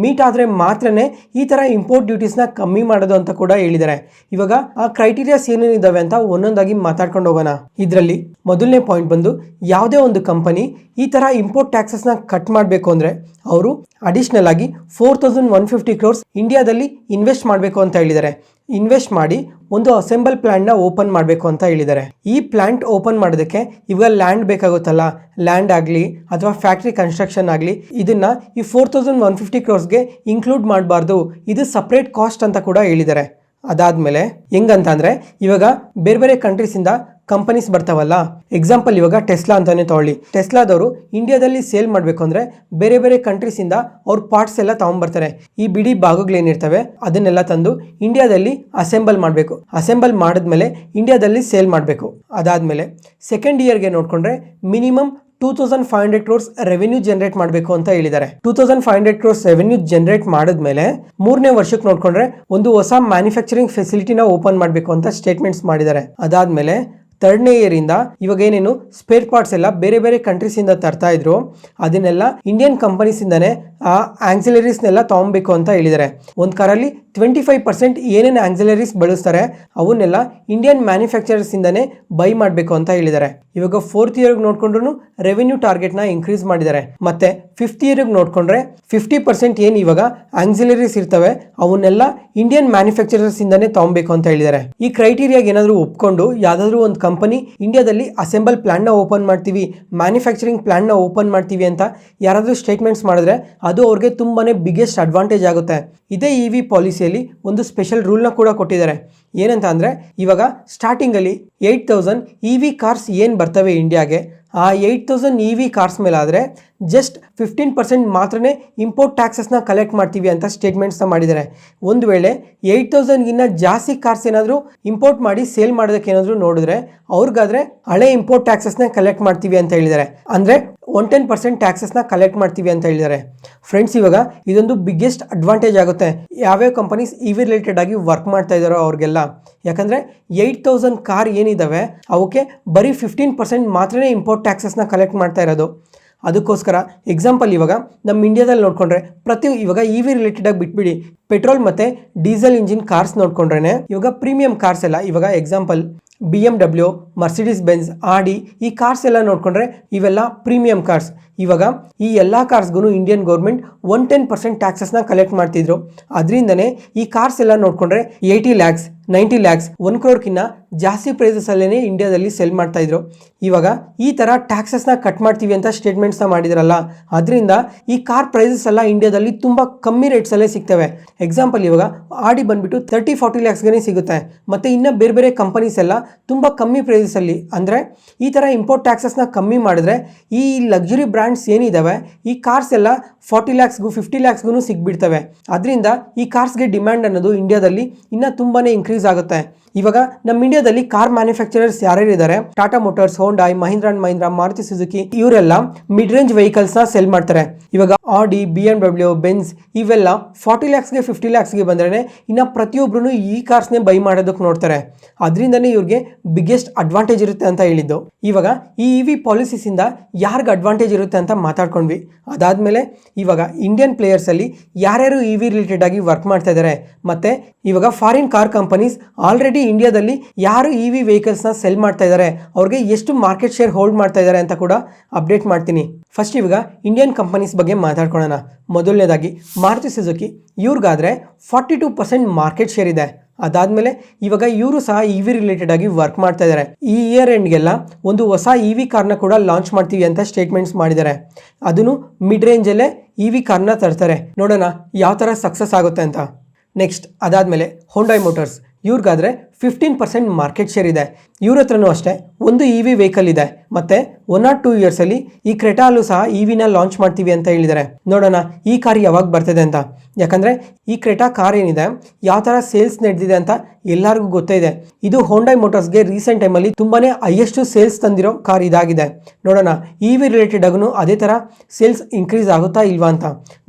ಮೀಟ್ ಆದರೆ ಮಾತ್ರನೇ ಈ ಥರ ಇಂಪೋರ್ಟ್ ಡ್ಯೂಟೀಸ್ನ ಕಮ್ಮಿ ಮಾಡೋದು ಅಂತ ಕೂಡ ಹೇಳಿದ್ದಾರೆ. ಇವಾಗ ಆ ಕ್ರೈಟೀರಿಯಾಸ್ ಏನೇನಿದ್ದಾವೆ ಅಂತ ಒಂದೊಂದಾಗಿ ಮಾತಾಡ್ಕೊಂಡು ಹೋಗೋಣ. ಇದರಲ್ಲಿ ಮೊದಲನೇ ಪಾಯಿಂಟ್ ಬಂದು, ಯಾವುದೇ ಒಂದು ಕಂಪನಿ ಈ ಥರ ಇಂಪೋರ್ಟ್ ಟ್ಯಾಕ್ಸಸ್ನ ಕಟ್ ಮಾಡಬೇಕು ಅಂದರೆ ಅವರು ಅಡಿಷ್ನಲ್ ಆಗಿ 4150 crores ಇಂಡಿಯಾದಲ್ಲಿ ಇನ್ವೆಸ್ಟ್ ಮಾಡಬೇಕು ಅಂತ ಹೇಳಿದ್ದಾರೆ. ಇನ್ವೆಸ್ಟ್ ಮಾಡಿ ಒಂದು ಅಸೆಂಬಲ್ ಪ್ಲಾಂಟ್ನ ಓಪನ್ ಮಾಡಬೇಕು ಅಂತ ಹೇಳಿದ್ದಾರೆ. ಈ ಪ್ಲಾಂಟ್ ಓಪನ್ ಮಾಡೋದಕ್ಕೆ ಇವಾಗ ಲ್ಯಾಂಡ್ ಬೇಕಾಗುತ್ತಲ್ಲ, ಲ್ಯಾಂಡ್ ಆಗಲಿ ಅಥವಾ ಫ್ಯಾಕ್ಟ್ರಿ ಕನ್ಸ್ಟ್ರಕ್ಷನ್ ಆಗಲಿ, ಇದನ್ನ ಈ 4150 crores ಇನ್ಕ್ಲೂಡ್ ಮಾಡಬಾರ್ದು, ಇದು ಸಪ್ರೇಟ್ ಕಾಸ್ಟ್ ಅಂತ ಕೂಡ ಹೇಳಿದ್ದಾರೆ. ಅದಾದಮೇಲೆ ಹೆಂಗಂತಂದರೆ ಇವಾಗ ಬೇರೆ ಬೇರೆ ಕಂಟ್ರೀಸಿಂದ ಕಂಪನೀಸ್ ಬರ್ತಾವಲ್ಲ, ಎಕ್ಸಾಂಪಲ್ ಇವಾಗ ಟೆಸ್ಲಾ ಅಂತಾನೆ ತಗೊಳ್ಳಿ. ಟೆಸ್ಲಾದವರು ಇಂಡಿಯಾದಲ್ಲಿ ಸೇಲ್ ಮಾಡಬೇಕು ಅಂದರೆ ಬೇರೆ ಬೇರೆ ಕಂಟ್ರೀಸಿಂದ ಅವ್ರ ಪಾರ್ಟ್ಸ್ ಎಲ್ಲ ತೊಗೊಂಡ್ಬರ್ತಾರೆ. ಈ ಬಿಡಿ ಭಾಗಗಳೇನಿರ್ತವೆ ಅದನ್ನೆಲ್ಲ ತಂದು ಇಂಡಿಯಾದಲ್ಲಿ ಅಸೆಂಬಲ್ ಮಾಡಬೇಕು. ಅಸೆಂಬಲ್ ಮಾಡಿದ್ಮೇಲೆ ಇಂಡಿಯಾದಲ್ಲಿ ಸೇಲ್ ಮಾಡಬೇಕು. ಅದಾದಮೇಲೆ ಸೆಕೆಂಡ್ ಇಯರ್ಗೆ ನೋಡಿಕೊಂಡ್ರೆ ಮಿನಿಮಮ್ 2500 crores ರೆವೆನ್ಯೂ ಜನರೇಟ್ ಮಾಡಬೇಕು ಅಂತ ಹೇಳಿದ್ದಾರೆ. 2500 crores ರೆವೆನ್ಯೂ ಜನರೇಟ್ ಮಾಡಿದ್ಮೇಲೆ 3ನೇ ವರ್ಷಕ್ಕೆ ನೋಡಿಕೊಂಡ್ರೆ ಒಂದು ಹೊಸ ಮ್ಯಾನುಫ್ಯಾಕ್ಚರಿಂಗ್ ಫೆಸಿಲಿಟಿನ ಓಪನ್ ಮಾಡಬೇಕು ಅಂತ ಸ್ಟೇಟ್ಮೆಂಟ್ಸ್ ಮಾಡಿದ್ದಾರೆ. ಅದಾದಮೇಲೆ 3ನೇ ಇಯರಿಂದ ಇವಾಗ ಏನೇನು ಸ್ಪೇರ್ ಪಾರ್ಟ್ಸ್ ಎಲ್ಲ ಬೇರೆ ಬೇರೆ ಕಂಟ್ರೀಸಿಂದ ತರ್ತಾ ಇದ್ರು ಅದನ್ನೆಲ್ಲ ಇಂಡಿಯನ್ ಕಂಪನೀಸಿಂದಾನೇ ಆ ಆಕ್ಸಿಲರೀಸ್ನೆಲ್ಲ ತೊಗೊಬೇಕು ಅಂತ ಹೇಳಿದ್ದಾರೆ. ಒಂದು ಕಾರಲ್ಲಿ 25% ಏನೇನು ಆಕ್ಸಿಲರೀಸ್ ಬಳಸ್ತಾರೆ ಅವನ್ನೆಲ್ಲ ಇಂಡಿಯನ್ ಮ್ಯಾನುಫ್ಯಾಕ್ಚರರ್ಸಿಂದಾನೇ ಬೈ ಮಾಡಬೇಕು ಅಂತ ಹೇಳಿದ್ದಾರೆ. ಇವಾಗ 4th ಇಯರ್ಗೆ ನೋಡ್ಕೊಂಡ್ರು ರೆವೆನ್ಯೂ ಟಾರ್ಗೆಟ್ನ ಇನ್ಕ್ರೀಸ್ ಮಾಡಿದ್ದಾರೆ. ಮತ್ತೆ 5th ಇಯರ್ಗೆ ನೋಡ್ಕೊಂಡ್ರೆ 50% ಏನು ಇವಾಗ ಆಕ್ಸಿಲರೀಸ್ ಇರ್ತವೆ ಅವನ್ನೆಲ್ಲ ಇಂಡಿಯನ್ ಮ್ಯಾನುಫ್ಯಾಕ್ಚರರ್ಸಿಂದಾನೇ ತೊಗೊಬೇಕು ಅಂತ ಹೇಳಿದ್ದಾರೆ. ಈ ಕ್ರೈಟೀರಿಯಾಗೆ ಏನಾದರೂ ಒಪ್ಕೊಂಡು ಯಾವುದಾದ್ರೂ ಒಂದು ಕಂಪನಿ ಇಂಡಿಯಾದಲ್ಲಿ ಅಸೆಂಬಲ್ ಪ್ಲಾಂಟ್ನ ಓಪನ್ ಮಾಡ್ತೀವಿ, ಮ್ಯಾನುಫ್ಯಾಕ್ಚರಿಂಗ್ ಪ್ಲಾಂಟ್ನ ಓಪನ್ ಮಾಡ್ತೀವಿ ಅಂತ ಯಾರಾದರೂ ಸ್ಟೇಟ್ಮೆಂಟ್ಸ್ ಮಾಡಿದ್ರೆ ಅದು ಅವ್ರಿಗೆ ತುಂಬಾನೇ ಬಿಗ್ಗೆಸ್ಟ್ ಅಡ್ವಾಂಟೇಜ್ ಆಗುತ್ತೆ. ಇದೇ EV ಪಾಲಿಸಿಯಲ್ಲಿ ಒಂದು ಸ್ಪೆಷಲ್ ರೂಲ್ನ ಕೂಡ ಕೊಟ್ಟಿದ್ದಾರೆ. ಏನಂತ ಅಂದರೆ ಇವಾಗ ಸ್ಟಾರ್ಟಿಂಗಲ್ಲಿ 8000 EV ಕಾರ್ಸ್ ಏನು ಬರ್ತವೆ ಇಂಡಿಯಾಗೆ, ಆ 8000 EV ಕಾರ್ಸ್ ಮೇಲಾದರೆ ಜಸ್ಟ್ 15% ಮಾತ್ರನೇ ಇಂಪೋರ್ಟ್ ಟ್ಯಾಕ್ಸಸ್ನ ಕಲೆಕ್ಟ್ ಮಾಡ್ತೀವಿ ಅಂತ ಸ್ಟೇಟ್ಮೆಂಟ್ಸ್ನ ಮಾಡಿದ್ದಾರೆ. ಒಂದು ವೇಳೆ 8000ಗಿನ್ನ ಜಾಸ್ತಿ ಕಾರ್ಸ್ ಏನಾದರೂ ಇಂಪೋರ್ಟ್ ಮಾಡಿ ಸೇಲ್ ಮಾಡೋದಕ್ಕೆ ಏನಾದರೂ ನೋಡಿದ್ರೆ ಅವ್ರಿಗಾದ್ರೆ ಹಳೆ ಇಂಪೋರ್ಟ್ ಟ್ಯಾಕ್ಸಸ್ನ ಕಲೆಕ್ಟ್ ಮಾಡ್ತೀವಿ ಅಂತ ಹೇಳಿದ್ದಾರೆ. ಅಂದರೆ 110% ಟ್ಯಾಕ್ಸಸ್ನ ಕಲೆಕ್ಟ್ ಮಾಡ್ತೀವಿ ಅಂತ ಹೇಳಿದ್ದಾರೆ. ಫ್ರೆಂಡ್ಸ್, ಇವಾಗ ಇದೊಂದು ಬಿಗ್ಗೆಸ್ಟ್ ಅಡ್ವಾಂಟೇಜ್ ಆಗುತ್ತೆ ಯಾವ್ಯಾವ ಕಂಪನೀಸ್ EV ರಿಲೇಟೆಡ್ ಆಗಿ ವರ್ಕ್ ಮಾಡ್ತಾ ಇದ್ದಾರೋ ಅವ್ರಿಗೆಲ್ಲ. ಯಾಕಂದರೆ 8000 ಕಾರ್ ಏನಿದ್ದಾವೆ ಅವಕ್ಕೆ ಬರೀ 15% ಮಾತ್ರನೇ ಇಂಪೋರ್ಟ್ ಟ್ಯಾಕ್ಸಸ್ನ ಕಲೆಕ್ಟ್ ಮಾಡ್ತಾ ಇರೋದು. ಅದಕ್ಕೋಸ್ಕರ ಎಕ್ಸಾಂಪಲ್ ಇವಾಗ ನಮ್ಮ ಇಂಡಿಯಾದಲ್ಲಿ ನೋಡ್ಕೊಂಡ್ರೆ ಇವಾಗ EV ರಿಲೇಟೆಡ್ ಆಗಿ ಬಿಟ್ಬಿಡಿ, ಪೆಟ್ರೋಲ್ ಮತ್ತು ಡೀಸೆಲ್ ಇಂಜಿನ್ ಕಾರ್ಸ್ ನೋಡ್ಕೊಂಡ್ರೆ ಇವಾಗ ಪ್ರೀಮಿಯಂ ಕಾರ್ಸ್ ಎಲ್ಲ ಇವಾಗ ಎಕ್ಸಾಂಪಲ್ BMW, ಮರ್ಸಿಡೀಸ್ ಬೆಂಜ್, ಆಡಿ ಈ ಕಾರ್ಸ್ ಎಲ್ಲ ನೋಡ್ಕೊಂಡ್ರೆ ಇವೆಲ್ಲ ಪ್ರೀಮಿಯಂ ಕಾರ್ಸ್. ಇವಾಗ ಈ ಎಲ್ಲ ಕಾರ್ಸ್ಗೂ ಇಂಡಿಯನ್ ಗೌರ್ಮೆಂಟ್ 110% ಟ್ಯಾಕ್ಸಸ್ನ ಕಲೆಕ್ಟ್ ಮಾಡ್ತಿದ್ರು. ಅದರಿಂದನೇ ಈ ಕಾರ್ಸ್ ಎಲ್ಲ ನೋಡ್ಕೊಂಡ್ರೆ 80 lakhs, 90 lakhs, 1 crore ಜಾಸ್ತಿ ಪ್ರೈಸಸಲ್ಲೇ ಇಂಡಿಯಾದಲ್ಲಿ ಸೆಲ್ ಮಾಡ್ತಾ ಇದ್ರು. ಇವಾಗ ಈ ಥರ ಟ್ಯಾಕ್ಸಸ್ನ ಕಟ್ ಮಾಡ್ತೀವಿ ಅಂತ ಸ್ಟೇಟ್ಮೆಂಟ್ಸ್ನ ಮಾಡಿದ್ರಲ್ಲ, ಅದರಿಂದ ಈ ಕಾರ್ ಪ್ರೈಸಸ್ ಎಲ್ಲ ಇಂಡಿಯಾದಲ್ಲಿ ತುಂಬ ಕಮ್ಮಿ ರೇಟ್ಸಲ್ಲೇ ಸಿಗ್ತವೆ. ಎಕ್ಸಾಂಪಲ್ ಇವಾಗ ಆಡಿ ಬಂದುಬಿಟ್ಟು 30-40 lakhsಗೆ ಸಿಗುತ್ತೆ. ಮತ್ತು ಇನ್ನು ಬೇರೆ ಬೇರೆ ಕಂಪನೀಸ್ ಎಲ್ಲ ತುಂಬ ಕಮ್ಮಿ ಪ್ರೈಸಸಲ್ಲಿ, ಅಂದರೆ ಈ ಥರ ಇಂಪೋರ್ಟ್ ಟ್ಯಾಕ್ಸಸ್ನ ಕಮ್ಮಿ ಮಾಡಿದ್ರೆ ಈ ಲಕ್ಸುರಿ ಬ್ರ್ಯಾಂಡ್ಸ್ ಏನಿದ್ದಾವೆ ಈ ಕಾರ್ಸ್ ಎಲ್ಲ 40 lakhsಗೂ 50 lakhsಗೂ ಸಿಗ್ಬಿಡ್ತವೆ. ಅದರಿಂದ ಈ ಕಾರ್ಸ್ಗೆ ಡಿಮ್ಯಾಂಡ್ ಅನ್ನೋದು ಇಂಡಿಯಾದಲ್ಲಿ ಇನ್ನೂ ತುಂಬಾ ಇನ್ಕ್ರೀಸ್ ಆಗುತ್ತೆ. ಇವಾಗ ನಮ್ಮ ಇಂಡಿಯಾದಲ್ಲಿ ಕಾರ್ ಮ್ಯಾನುಫ್ಯಾಕ್ಚರರ್ಸ್ ಯಾರ್ಯಾರು ಇದ್ದಾರೆ, Tata motors, Hyundai, Mahindra and Mahindra, Maruti Suzuki, ಇವರೆಲ್ಲ ಮಿಡ್ ರೇಂಜ್ ವೆಹಿಕಲ್ಸ್ನ ಸೆಲ್ ಮಾಡ್ತಾರೆ. ಇವಾಗ ಆಡಿ, BMW, ಬೆಂಜ್ ಇವೆಲ್ಲ 40 lakhsಗೆ 50 lakhsಗೆ ಬಂದ್ರೆ ಇನ್ನು ಪ್ರತಿಯೊಬ್ಬರು ಈ ಕಾರ್ಸ್ನೇ ಬೈ ಮಾಡೋದಕ್ಕೆ ನೋಡ್ತಾರೆ. ಅದರಿಂದನೇ ಇವ್ರಿಗೆ ಬಿಗ್ಗೆಸ್ಟ್ ಅಡ್ವಾಂಟೇಜ್ ಇರುತ್ತೆ ಅಂತ ಹೇಳಿದ್ದು. ಇವಾಗ ಈ EV ಪಾಲಿಸೀಸಿಂದ ಯಾರಿಗೆ ಅಡ್ವಾಂಟೇಜ್ ಇರುತ್ತೆ ಅಂತ ಮಾತಾಡ್ಕೊಂಡ್ವಿ. ಅದಾದಮೇಲೆ ಇವಾಗ ಇಂಡಿಯನ್ ಪ್ಲೇಯರ್ಸಲ್ಲಿ ಯಾರ್ಯಾರು EV ರಿಲೇಟೆಡ್ ಆಗಿ ವರ್ಕ್ ಮಾಡ್ತಾ ಇದ್ದಾರೆ, ಮತ್ತು ಇವಾಗ ಫಾರಿನ್ ಕಾರ್ ಕಂಪನೀಸ್ ಆಲ್ರೆಡಿ ಇಂಡಿಯಾದಲ್ಲಿ ಯಾರು EV ವೆಹಿಕಲ್ಸ್ನ ಸೆಲ್ ಮಾಡ್ತಾ ಇದ್ದಾರೆ ಅವ್ರಿಗೆ ಎಷ್ಟು ಮಾರ್ಕೆಟ್ ಶೇರ್ ಹೋಲ್ಡ್ ಮಾಡ್ತಾ ಇದ್ದಾರೆ ಅಂತ ಕೂಡ ಅಪ್ಡೇಟ್ ಮಾಡ್ತೀನಿ. ಫಸ್ಟ್ ಇವಾಗ ಇಂಡಿಯನ್ ಕಂಪನೀಸ್ ಬಗ್ಗೆ ಮಾತಾಡ್ಕೊಳ್ಳೋಣ. ಮೊದಲನೇದಾಗಿ ಮಾರುತಿ ಸುಜುಕಿ, ಇವ್ರಿಗಾದ್ರೆ 42% ಮಾರ್ಕೆಟ್ ಶೇರ್ ಇದೆ. ಅದಾದಮೇಲೆ ಇವಾಗ ಇವರು ಸಹ EV ರಿಲೇಟೆಡ್ ಆಗಿ ವರ್ಕ್ ಮಾಡ್ತಾ ಇದ್ದಾರೆ. ಈ ಇಯರ್ ಎಂಡ್ಗೆಲ್ಲ ಒಂದು ಹೊಸ EV ಕಾರ್ನ ಕೂಡ ಲಾಂಚ್ ಮಾಡ್ತೀವಿ ಅಂತ ಸ್ಟೇಟ್ಮೆಂಟ್ಸ್ ಮಾಡಿದ್ದಾರೆ. ಅದನ್ನು ಮಿಡ್ ರೇಂಜಲ್ಲೇ EV ಕಾರ್ನ ತರ್ತಾರೆ. ನೋಡೋಣ ಯಾವ ಥರ ಸಕ್ಸಸ್ ಆಗುತ್ತೆ ಅಂತ. ನೆಕ್ಸ್ಟ್ ಅದಾದಮೇಲೆ ಹೋಂಡಾಯ್ ಮೋಟರ್ಸ್, ಇವ್ರಿಗಾದ್ರೆ 15% ಮಾರ್ಕೆಟ್ ಶೇರ್ ಇದೆ. ಇವ್ರ ಹತ್ರನೂ ಅಷ್ಟೇ ಒಂದು EV ವೆಹಿಕಲ್ ಇದೆ. ಮತ್ತೆ 1 or 2 years ಅಲ್ಲಿ ಈ ಕ್ರೆಟಾಲು ಸಹ EVನ ಲಾಂಚ್ ಮಾಡ್ತೀವಿ ಅಂತ ಹೇಳಿದ್ದಾರೆ. ನೋಡೋಣ ಈ ಕಾರ್ ಯಾವಾಗ ಬರ್ತದೆ ಅಂತ. ಯಾಕಂದ್ರೆ ಈ ಕ್ರೆಟಾ ಕಾರ್ ಏನಿದೆ ಯಾವ ತರ ಸೇಲ್ಸ್ ನಡೆದಿದೆ ಅಂತ ಎಲ್ಲರಿಗೂ ಗೊತ್ತೇ ಇದೆ. ಇದು ಹೋಂಡೈ ಮೋಟಾರ್ಸ್ಗೆ ರೀಸೆಂಟ್ ಟೈಮಲ್ಲಿ ತುಂಬಾನೇ ಹೈಯೆಸ್ಟ್ ಸೇಲ್ಸ್ ತಂದಿರೋ ಕಾರ್ ಇದಾಗಿದೆ. ನೋಡೋಣ EV ರಿಲೇಟೆಡ್ ಆಗೂ ಅದೇ ತರ ಸೇಲ್ಸ್ ಇನ್ಕ್ರೀಸ್ ಆಗುತ್ತಾ ಇಲ್ವಾ ಅಂತ.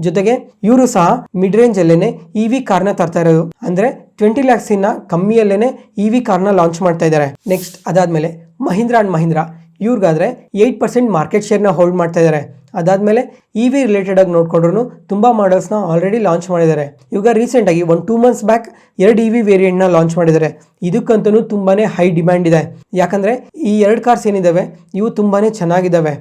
ಜೊತೆಗೆ ಇವರು ಸಹ ಮಿಡ್ ರೇಂಜ್ ಅಲ್ಲೇನೆ EV ಕಾರ್ನ ತರ್ತಾ ಇರೋದು. ಅಂದ್ರೆ 20 lakhs ಇನ್ನ ಕಮ್ಮಿಯಲ್ಲೇನೆ EV ಕಾರ್ನ ಲಾಂಚ್ ಮಾಡ್ತಾ ಇದ್ದಾರೆ. ನೆಕ್ಸ್ಟ್ ಅದಾದ್ಮೇಲೆ ಮಹೀಂದ್ರಾ ಅಂಡ್ ಮಹೀಂದ್ರಾ ಇವ್ರಿಗಾದ್ರೆ 8% ಮಾರ್ಕೆಟ್ ಶೇರ್ನ ಹೋಲ್ಡ್ ಮಾಡ್ತಾ ಇದ್ದಾರೆ. ಅದಾದ್ಮೇಲೆ EV ರಿಲೇಟೆಡ್ ಆಗಿ ನೋಡ್ಕೊಂಡ್ರು ತುಂಬಾ ಮಾಡೆಲ್ಸ್ನ ಆಲ್ರೆಡಿ ಲಾಂಚ್ ಮಾಡಿದ್ದಾರೆ. ಇವಾಗ ರೀಸೆಂಟ್ ಆಗಿ 2 months ಬ್ಯಾಕ್ 2 EV ವೇರಿಯಂಟ್ನ ಲಾಂಚ್ ಮಾಡಿದ್ದಾರೆ. ಇದಕ್ಕಂತೂ ತುಂಬಾನೇ ಹೈ ಡಿಮ್ಯಾಂಡ್ ಇದೆ. ಯಾಕಂದ್ರೆ ಈ 2 ಕಾರ್ಸ್ ಏನಿದಾವೆ ಇವು ತುಂಬಾನೇ ಚೆನ್ನಾಗಿದ್ದಾವೆ.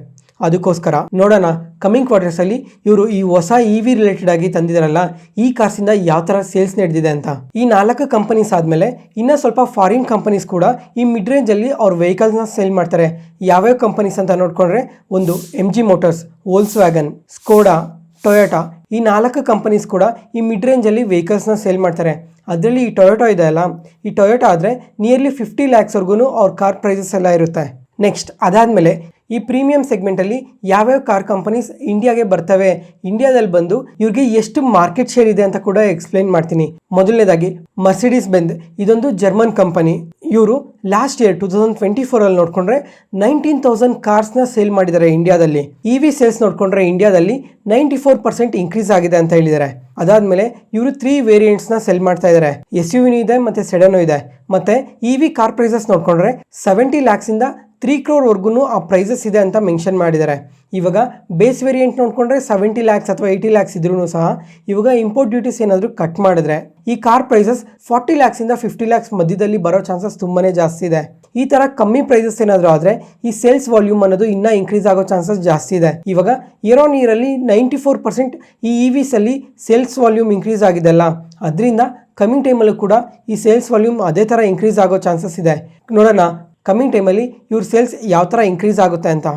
ಅದಕ್ಕೋಸ್ಕರ ನೋಡೋಣ ಕಮಿಂಗ್ ಕ್ವಾರ್ಟರ್ಸ್ ಅಲ್ಲಿ ಇವರು ಈ ಹೊಸ EV ರಿಲೇಟೆಡ್ ಆಗಿ ತಂದಿದಾರಲ್ಲ ಈ ಕಾರ್ಸ್ ಇಂದ ಯಾವ ತರ ಸೇಲ್ಸ್ ನಡೆದಿದೆ ಅಂತ. ಈ 4 ಕಂಪನೀಸ್ ಆದ್ಮೇಲೆ ಇನ್ನ ಸ್ವಲ್ಪ ಫಾರಿನ್ ಕಂಪನೀಸ್ ಕೂಡ ಈ ಮಿಡ್ ರೇಂಜ್ ಅಲ್ಲಿ ಅವ್ರ ವೆಹಿಕಲ್ಸ್ ನ ಸೇಲ್ ಮಾಡ್ತಾರೆ. ಯಾವ್ಯಾವ ಕಂಪನೀಸ್ ಅಂತ ನೋಡ್ಕೊಂಡ್ರೆ ಒಂದು MG ಮೋಟರ್ಸ್, ವೋಲ್ಕ್ಸ್ವ್ಯಾಗನ್, ಸ್ಕೋಡಾ, ಟೊಯೋಟಾ ಈ 4 ಕಂಪನೀಸ್ ಕೂಡ ಈ ಮಿಡ್ ರೇಂಜ್ ಅಲ್ಲಿ ವೆಹಿಕಲ್ಸ್ ನ ಸೇಲ್ ಮಾಡ್ತಾರೆ. ಅದರಲ್ಲಿ ಈ ಟೊಯೋಟಾ ಇದೆ ಅಲ್ಲ, ಈ ಟೊಯೋಟಾ ಆದ್ರೆ ನಿಯರ್ಲಿ 50 lakhs ವರ್ಗು ಅವ್ರ ಕಾರ್ ಪ್ರೈಸಸ್ ಎಲ್ಲ ಇರುತ್ತೆ. ನೆಕ್ಸ್ಟ್ ಅದಾದ್ಮೇಲೆ ಈ ಪ್ರೀಮಿಯಂ ಸೆಗ್ಮೆಂಟ್ ಅಲ್ಲಿ ಯಾವ್ಯಾವ ಕಾರ್ ಕಂಪನೀಸ್ ಇಂಡಿಯಾಗೆ ಬರ್ತವೆ, ಇಂಡಿಯಾದಲ್ಲಿ ಬಂದು ಇವ್ರಿಗೆ ಎಷ್ಟು ಮಾರ್ಕೆಟ್ ಶೇರ್ ಇದೆ ಅಂತ ಕೂಡ ಎಕ್ಸ್ಪ್ಲೈನ್ ಮಾಡ್ತೀನಿ. ಮೊದಲನೇದಾಗಿ ಮರ್ಸಿಡೀಸ್ ಬೆಂಜ್, ಇದೊಂದು ಜರ್ಮನ್ ಕಂಪನಿ. ಇವರು ಲಾಸ್ಟ್ ಇಯರ್ 2024 ಅಲ್ಲಿ ನೋಡ್ಕೊಂಡ್ರೆ 19,000 ಕಾರ್ಸ್ನ ಸೇಲ್ ಮಾಡಿದ್ದಾರೆ ಇಂಡಿಯಾದಲ್ಲಿ. EV ಸೇಲ್ಸ್ ನೋಡ್ಕೊಂಡ್ರೆ ಇಂಡಿಯಾದಲ್ಲಿ 94% ಇನ್ಕ್ರೀಸ್ ಆಗಿದೆ ಅಂತ ಹೇಳಿದ್ದಾರೆ. ಅದಾದ್ಮೇಲೆ ಇವರು 3 ವೇರಿಯಂಟ್ಸ್ನ ಸೆಲ್ ಮಾಡ್ತಾ ಇದ್ದಾರೆ. SUV ಇದೆ ಮತ್ತೆ ಸೆಡನ್ ಇದೆ. ಮತ್ತೆ EV ಕಾರ್ ಪ್ರೈಸಸ್ ನೋಡ್ಕೊಂಡ್ರೆ 70 lakhs ಇಂದ 3 crore ವರ್ಗು ಆ ಪ್ರೈಸಸ್ ಇದೆ ಅಂತ ಮೆನ್ಷನ್ ಮಾಡಿದ್ದಾರೆ. ಇವಾಗ ಬೇಸ್ ವೇರಿಯಂಟ್ ನೋಡ್ಕೊಂಡ್ರೆ 70 lakhs ಅಥವಾ 80 lakhs ಇದ್ರೂ ಸಹ ಇವಾಗ ಇಂಪೋರ್ಟ್ ಡ್ಯೂಟೀಸ್ ಏನಾದರೂ ಕಟ್ ಮಾಡಿದ್ರೆ ಈ ಕಾರ್ ಪ್ರೈಸಸ್ 40 lakhs ಇಂದ 50 lakhs ಮಧ್ಯದಲ್ಲಿ ಬರೋ ಚಾನ್ಸಸ್ ತುಂಬಾನೇ ಜಾಸ್ತಿ ಇದೆ. ಈ ತರ ಕಮ್ಮಿ ಪ್ರೈಸಸ್ ಏನಾದರೂ ಆದ್ರೆ ಈ ಸೇಲ್ಸ್ ವಾಲ್ಯೂಮ್ ಅನ್ನೋದು ಇನ್ನ ಇನ್ಕ್ರೀಸ್ ಆಗೋ ಚಾನ್ಸಸ್ ಜಾಸ್ತಿ ಇದೆ. ಇವಾಗ ಇಯರ್ ಆನ್ ಇಯರ್ ಅಲ್ಲಿ 94% ಈ EVs ಅಲ್ಲಿ ಸೇಲ್ಸ್ ವಾಲ್ಯೂಮ್ ಇನ್ಕ್ರೀಸ್ ಆಗಿದೆಲ್ಲ, ಅದರಿಂದ ಕಮಿಂಗ್ ಟೈಮಲ್ಲೂ ಕೂಡ ಈ ಸೇಲ್ಸ್ ವಾಲ್ಯೂಮ್ ಅದೇ ತರ ಇನ್ಕ್ರೀಸ್ ಆಗೋ ಚಾನ್ಸಸ್ ಇದೆ. ನೋಡೋಣ ಕಮಿಂಗ್ ಟೈಮಲ್ಲಿ ಇವ್ರ ಸೇಲ್ಸ್ ಯಾವ ಥರ ಇನ್ಕ್ರೀಸ್ ಆಗುತ್ತೆ ಅಂತ.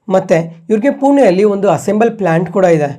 ಮತ್ತು ಇವ್ರಿಗೆ ಪುಣೆಯಲ್ಲಿ ಒಂದು ಅಸೆಂಬಲ್ ಪ್ಲ್ಯಾಂಟ್ ಕೂಡ ಇದೆ.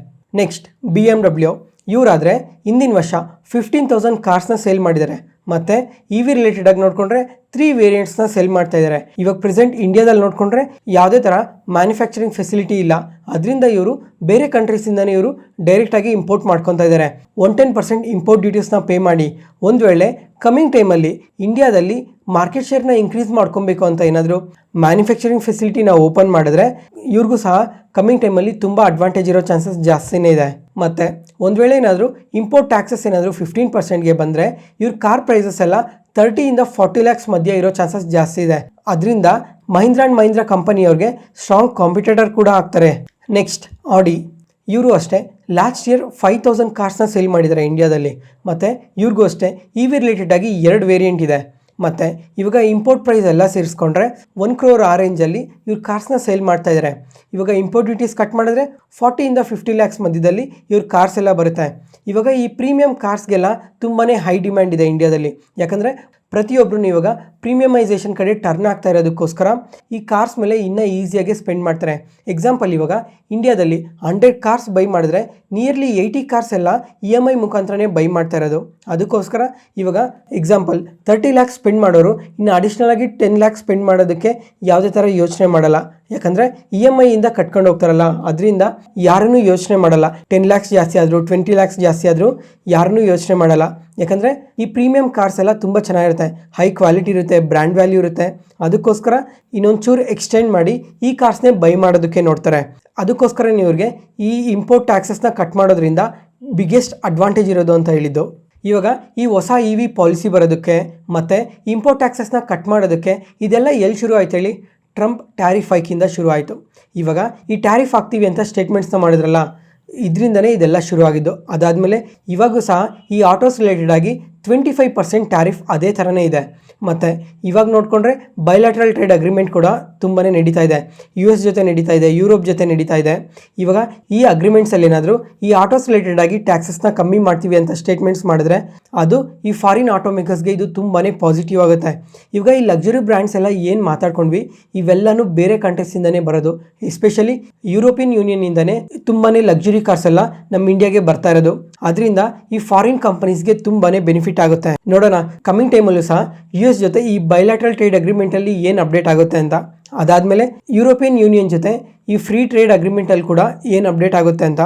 ನೆಕ್ಸ್ಟ್ BMW ಇವರಾದರೆ ಹಿಂದಿನ ವರ್ಷ 15,000 ಕಾರ್ಸ್ನ ಸೇಲ್ ಮಾಡಿದ್ದಾರೆ. ಮತ್ತು EV ರಿಲೇಟೆಡ್ ಆಗಿ ನೋಡಿಕೊಂಡ್ರೆ 3 ವೇರಿಯಂಟ್ಸ್ನ ಸೇಲ್ ಮಾಡ್ತಾ ಇದ್ದಾರೆ. ಇವಾಗ ಪ್ರೆಸೆಂಟ್ ಇಂಡಿಯಾದಲ್ಲಿ ನೋಡಿಕೊಂಡ್ರೆ ಯಾವುದೇ ಥರ ಮ್ಯಾನುಫ್ಯಾಕ್ಚರಿಂಗ್ ಫೆಸಿಲಿಟಿ ಇಲ್ಲ. ಅದರಿಂದ ಇವರು ಬೇರೆ ಕಂಟ್ರೀಸಿಂದನೇ ಇವರು ಡೈರೆಕ್ಟಾಗಿ ಇಂಪೋರ್ಟ್ ಮಾಡ್ಕೊತಾ ಇದ್ದಾರೆ. 110% ಇಂಪೋರ್ಟ್ ಡ್ಯೂಟೀಸ್ನ ಪೇ ಮಾಡಿ ಒಂದು ವೇಳೆ ಕಮಿಂಗ್ ಟೈಮಲ್ಲಿ ಇಂಡಿಯಾದಲ್ಲಿ ಮಾರ್ಕೆಟ್ ಶೇರ್ನ ಇನ್ಕ್ರೀಸ್ ಮಾಡ್ಕೊಬೇಕು ಅಂತ ಏನಾದರೂ ಮ್ಯಾನುಫ್ಯಾಕ್ಚರಿಂಗ್ ಫೆಸಿಲಿಟಿನ ಓಪನ್ ಮಾಡಿದ್ರೆ ಇವ್ರಿಗೂ ಸಹ ಕಮಿಂಗ್ ಟೈಮಲ್ಲಿ ತುಂಬ ಅಡ್ವಾಂಟೇಜ್ ಇರೋ ಚಾನ್ಸಸ್ ಜಾಸ್ತಿನೇ ಇದೆ. ಮತ್ತು ಒಂದು ವೇಳೆ ಏನಾದರೂ ಇಂಪೋರ್ಟ್ ಟ್ಯಾಕ್ಸಸ್ ಏನಾದರೂ 15%ಗೆ ಬಂದರೆ ಇವ್ರ ಕಾರ್ ಪ್ರೈಸಸ್ ಎಲ್ಲ 30 ಇಂದ 40 lakhs ಮಧ್ಯೆ ಇರೋ ಚಾನ್ಸಸ್ ಜಾಸ್ತಿ ಇದೆ. ಅದರಿಂದ ಮಹೀಂದ್ರಾ ಅಂಡ್ ಮಹೀಂದ್ರಾ ಕಂಪನಿಯವ್ರಿಗೆ ಸ್ಟ್ರಾಂಗ್ ಕಾಂಪಿಟೇಟರ್ ಕೂಡ ಆಗ್ತಾರೆ. ನೆಕ್ಸ್ಟ್ ಆಡಿ, ಇವರು ಅಷ್ಟೇ ಲಾಸ್ಟ್ ಇಯರ್ 5,000 ಕಾರ್ಸ್ನ ಸೇಲ್ ಮಾಡಿದ್ದಾರೆ ಇಂಡಿಯಾದಲ್ಲಿ. ಮತ್ತು ಇವ್ರಿಗೂ ಅಷ್ಟೇ EV ರಿಲೇಟೆಡ್ ಆಗಿ 2 ವೇರಿಯಂಟ್ ಇದೆ. ಮತ್ತು ಇವಾಗ ಇಂಪೋರ್ಟ್ ಪ್ರೈಸ್ ಎಲ್ಲ ಸೇರಿಸ್ಕೊಂಡ್ರೆ 1 crore ಆ ರೇಂಜಲ್ಲಿ ಇವ್ರು ಕಾರ್ಸ್ನ ಸೇಲ್ ಮಾಡ್ತಾ ಇದ್ದಾರೆ. ಇವಾಗ ಇಂಪೋರ್ಟ್ ಡ್ಯೂಟೀಸ್ ಕಟ್ ಮಾಡಿದ್ರೆ 40 ಇಂದ 50 lakhs ಮಧ್ಯದಲ್ಲಿ ಇವ್ರ ಕಾರ್ಸ್ ಎಲ್ಲ ಬರುತ್ತೆ. ಇವಾಗ ಈ ಪ್ರೀಮಿಯಂ ಕಾರ್ಸ್ಗೆಲ್ಲ ತುಂಬಾ ಹೈ ಡಿಮ್ಯಾಂಡ್ ಇದೆ ಇಂಡಿಯಾದಲ್ಲಿ. ಯಾಕಂದರೆ ಪ್ರತಿಯೊಬ್ಬರು ಇವಾಗ ಪ್ರೀಮಿಯಮೈಸೇಷನ್ ಕಡೆ ಟರ್ನ್ ಆಗ್ತಾ ಇರೋದಕ್ಕೋಸ್ಕರ ಈ ಕಾರ್ಸ್ ಮೇಲೆ ಇನ್ನೂ ಈಸಿಯಾಗಿ ಸ್ಪೆಂಡ್ ಮಾಡ್ತಾರೆ. ಎಕ್ಸಾಂಪಲ್ ಇವಾಗ ಇಂಡಿಯಾದಲ್ಲಿ 100 ಕಾರ್ಸ್ ಬೈ ಮಾಡಿದ್ರೆ ನಿಯರ್ಲಿ 80 ಕಾರ್ಸ್ ಎಲ್ಲ EMI ಮುಖಾಂತರನೇ ಬೈ ಮಾಡ್ತಾ ಇರೋದು. ಅದಕ್ಕೋಸ್ಕರ ಇವಾಗ ಎಕ್ಸಾಂಪಲ್ 30 lakhs ಸ್ಪೆಂಡ್ ಮಾಡೋರು ಇನ್ನು ಅಡಿಷ್ನಲ್ ಆಗಿ 10 lakhs ಸ್ಪೆಂಡ್ ಮಾಡೋದಕ್ಕೆ ಯಾವುದೇ ಥರ ಯೋಚನೆ ಮಾಡಲ್ಲ. ಯಾಕಂದರೆ EMI ಇಂದ ಕಟ್ಕೊಂಡು ಹೋಗ್ತಾರಲ್ಲ, ಅದರಿಂದ ಯಾರನ್ನೂ ಯೋಚನೆ ಮಾಡಲ್ಲ. 10 lakhs ಜಾಸ್ತಿ ಆದರೂ 20 lakhs ಜಾಸ್ತಿ ಆದರೂ ಯಾರನ್ನೂ ಯೋಚನೆ ಮಾಡಲ್ಲ. ಯಾಕಂದರೆ ಈ ಪ್ರೀಮಿಯಂ ಕಾರ್ಸ್ ಎಲ್ಲ ತುಂಬ ಚೆನ್ನಾಗಿರುತ್ತೆ, ಹೈ ಕ್ವಾಲಿಟಿ ಇರುತ್ತೆ, ಬ್ರ್ಯಾಂಡ್ ವ್ಯಾಲ್ಯೂ ಇರುತ್ತೆ. ಅದಕ್ಕೋಸ್ಕರ ಇನ್ನೊಂಚೂರು ಎಕ್ಸ್ಟೆಂಡ್ ಮಾಡಿ ಈ ಕಾರ್ಸ್ನೇ ಬೈ ಮಾಡೋದಕ್ಕೆ ನೋಡ್ತಾರೆ. ಅದಕ್ಕೋಸ್ಕರ ಇವ್ರಿಗೆ ಈ ಇಂಪೋರ್ಟ್ ಟ್ಯಾಕ್ಸಸ್ನ ಕಟ್ ಮಾಡೋದ್ರಿಂದ ಬಿಗ್ಗೆಸ್ಟ್ ಅಡ್ವಾಂಟೇಜ್ ಇರೋದು ಅಂತ ಹೇಳಿದ್ದು. ಇವಾಗ ಈ ಹೊಸ EV ಪಾಲಿಸಿ ಬರೋದಕ್ಕೆ ಮತ್ತು ಇಂಪೋರ್ಟ್ ಟ್ಯಾಕ್ಸಸ್ನ ಕಟ್ ಮಾಡೋದಕ್ಕೆ ಇದೆಲ್ಲ ಎಲ್ಲಿ ಶುರು ಆಯ್ತು ಹೇಳಿ? ಟ್ರಂಪ್ ಟ್ಯಾರಿಫ್ ಹೈಕಿಂದ ಶುರು ಆಯಿತು. ಇವಾಗ ಈ ಟ್ಯಾರಿಫ್ ಹಾಕ್ತೀವಿ ಅಂತ ಸ್ಟೇಟ್ಮೆಂಟ್ಸ್ನ ಮಾಡಿದ್ರಲ್ಲ, ಇದರಿಂದನೇ ಇದೆಲ್ಲ ಶುರು ಆಗಿದ್ದು. ಅದಾದಮೇಲೆ ಇವಾಗೂ ಸಹ ಈ ಆಟೋಸ್ ರಿಲೇಟೆಡ್ ಆಗಿ 25% ಟ್ಯಾರಿಫ್ ಅದೇ ಥರನೇ ಇದೆ. ಮತ್ತು ಇವಾಗ ನೋಡಿಕೊಂಡ್ರೆ ಬೈಲ್ಯಾಟ್ರಲ್ ಟ್ರೇಡ್ ಅಗ್ರಿಮೆಂಟ್ ಕೂಡ ತುಂಬಾ ನಡೀತಾ ಇದೆ. US ಜೊತೆ ನಡೀತಾ ಇದೆ, ಯುರೋಪ್ ಜೊತೆ ನಡೀತಾ ಇದೆ. ಇವಾಗ ಈ ಅಗ್ರಿಮೆಂಟ್ಸಲ್ಲಿ ಏನಾದರೂ ಈ ಆಟೋಸ್ ರಿಲೇಟೆಡ್ ಆಗಿ ಟ್ಯಾಕ್ಸಸ್ನ ಕಮ್ಮಿ ಮಾಡ್ತೀವಿ ಅಂತ ಸ್ಟೇಟ್ಮೆಂಟ್ಸ್ ಮಾಡಿದ್ರೆ ಅದು ಈ ಫಾರಿನ್ ಆಟೋ ಮೇಕರ್ಸ್ಗೆ ಇದು ತುಂಬಾ ಪಾಸಿಟಿವ್ ಆಗುತ್ತೆ. ಇವಾಗ ಈ ಲಕ್ಸುರಿ ಬ್ರ್ಯಾಂಡ್ಸ್ ಎಲ್ಲ ಏನು ಮಾತಾಡ್ಕೊಂಡ್ವಿ ಇವೆಲ್ಲನೂ ಬೇರೆ ಕಂಟ್ರೀಸಿಂದನೇ ಬರೋದು. ಎಸ್ಪೆಷಲಿ ಯುರೋಪಿಯನ್ ಯೂನಿಯನ್ನಿಂದನೇ ತುಂಬಾ ಲಕ್ಸುರಿ ಕಾರ್ಸ್ ಎಲ್ಲ ನಮ್ಮ ಇಂಡಿಯಾಗೆ ಬರ್ತಾ ಇರೋದು. ಅದರಿಂದ ಈ ಫಾರಿನ್ ಕಂಪನೀಸ್ಗೆ ತುಂಬಾ ಬೆನಿಫಿಟ್ ಆಗುತ್ತೆ. ನೋಡೋಣ ಕಮಿಂಗ್ ಟೈಮಲ್ಲೂ ಸಹ US ಜೊತೆ ಈ ಬೈಲ್ಯಾಟ್ರಲ್ ಟ್ರೇಡ್ ಅಗ್ರಿಮೆಂಟಲ್ಲಿ ಏನು ಅಪ್ಡೇಟ್ ಆಗುತ್ತೆ ಅಂತ, ಅದಾದಮೇಲೆ ಯುರೋಪಿಯನ್ ಯೂನಿಯನ್ ಜೊತೆ ಈ ಫ್ರೀ ಟ್ರೇಡ್ ಅಗ್ರಿಮೆಂಟಲ್ಲಿ ಕೂಡ ಏನು ಅಪ್ಡೇಟ್ ಆಗುತ್ತೆ ಅಂತ.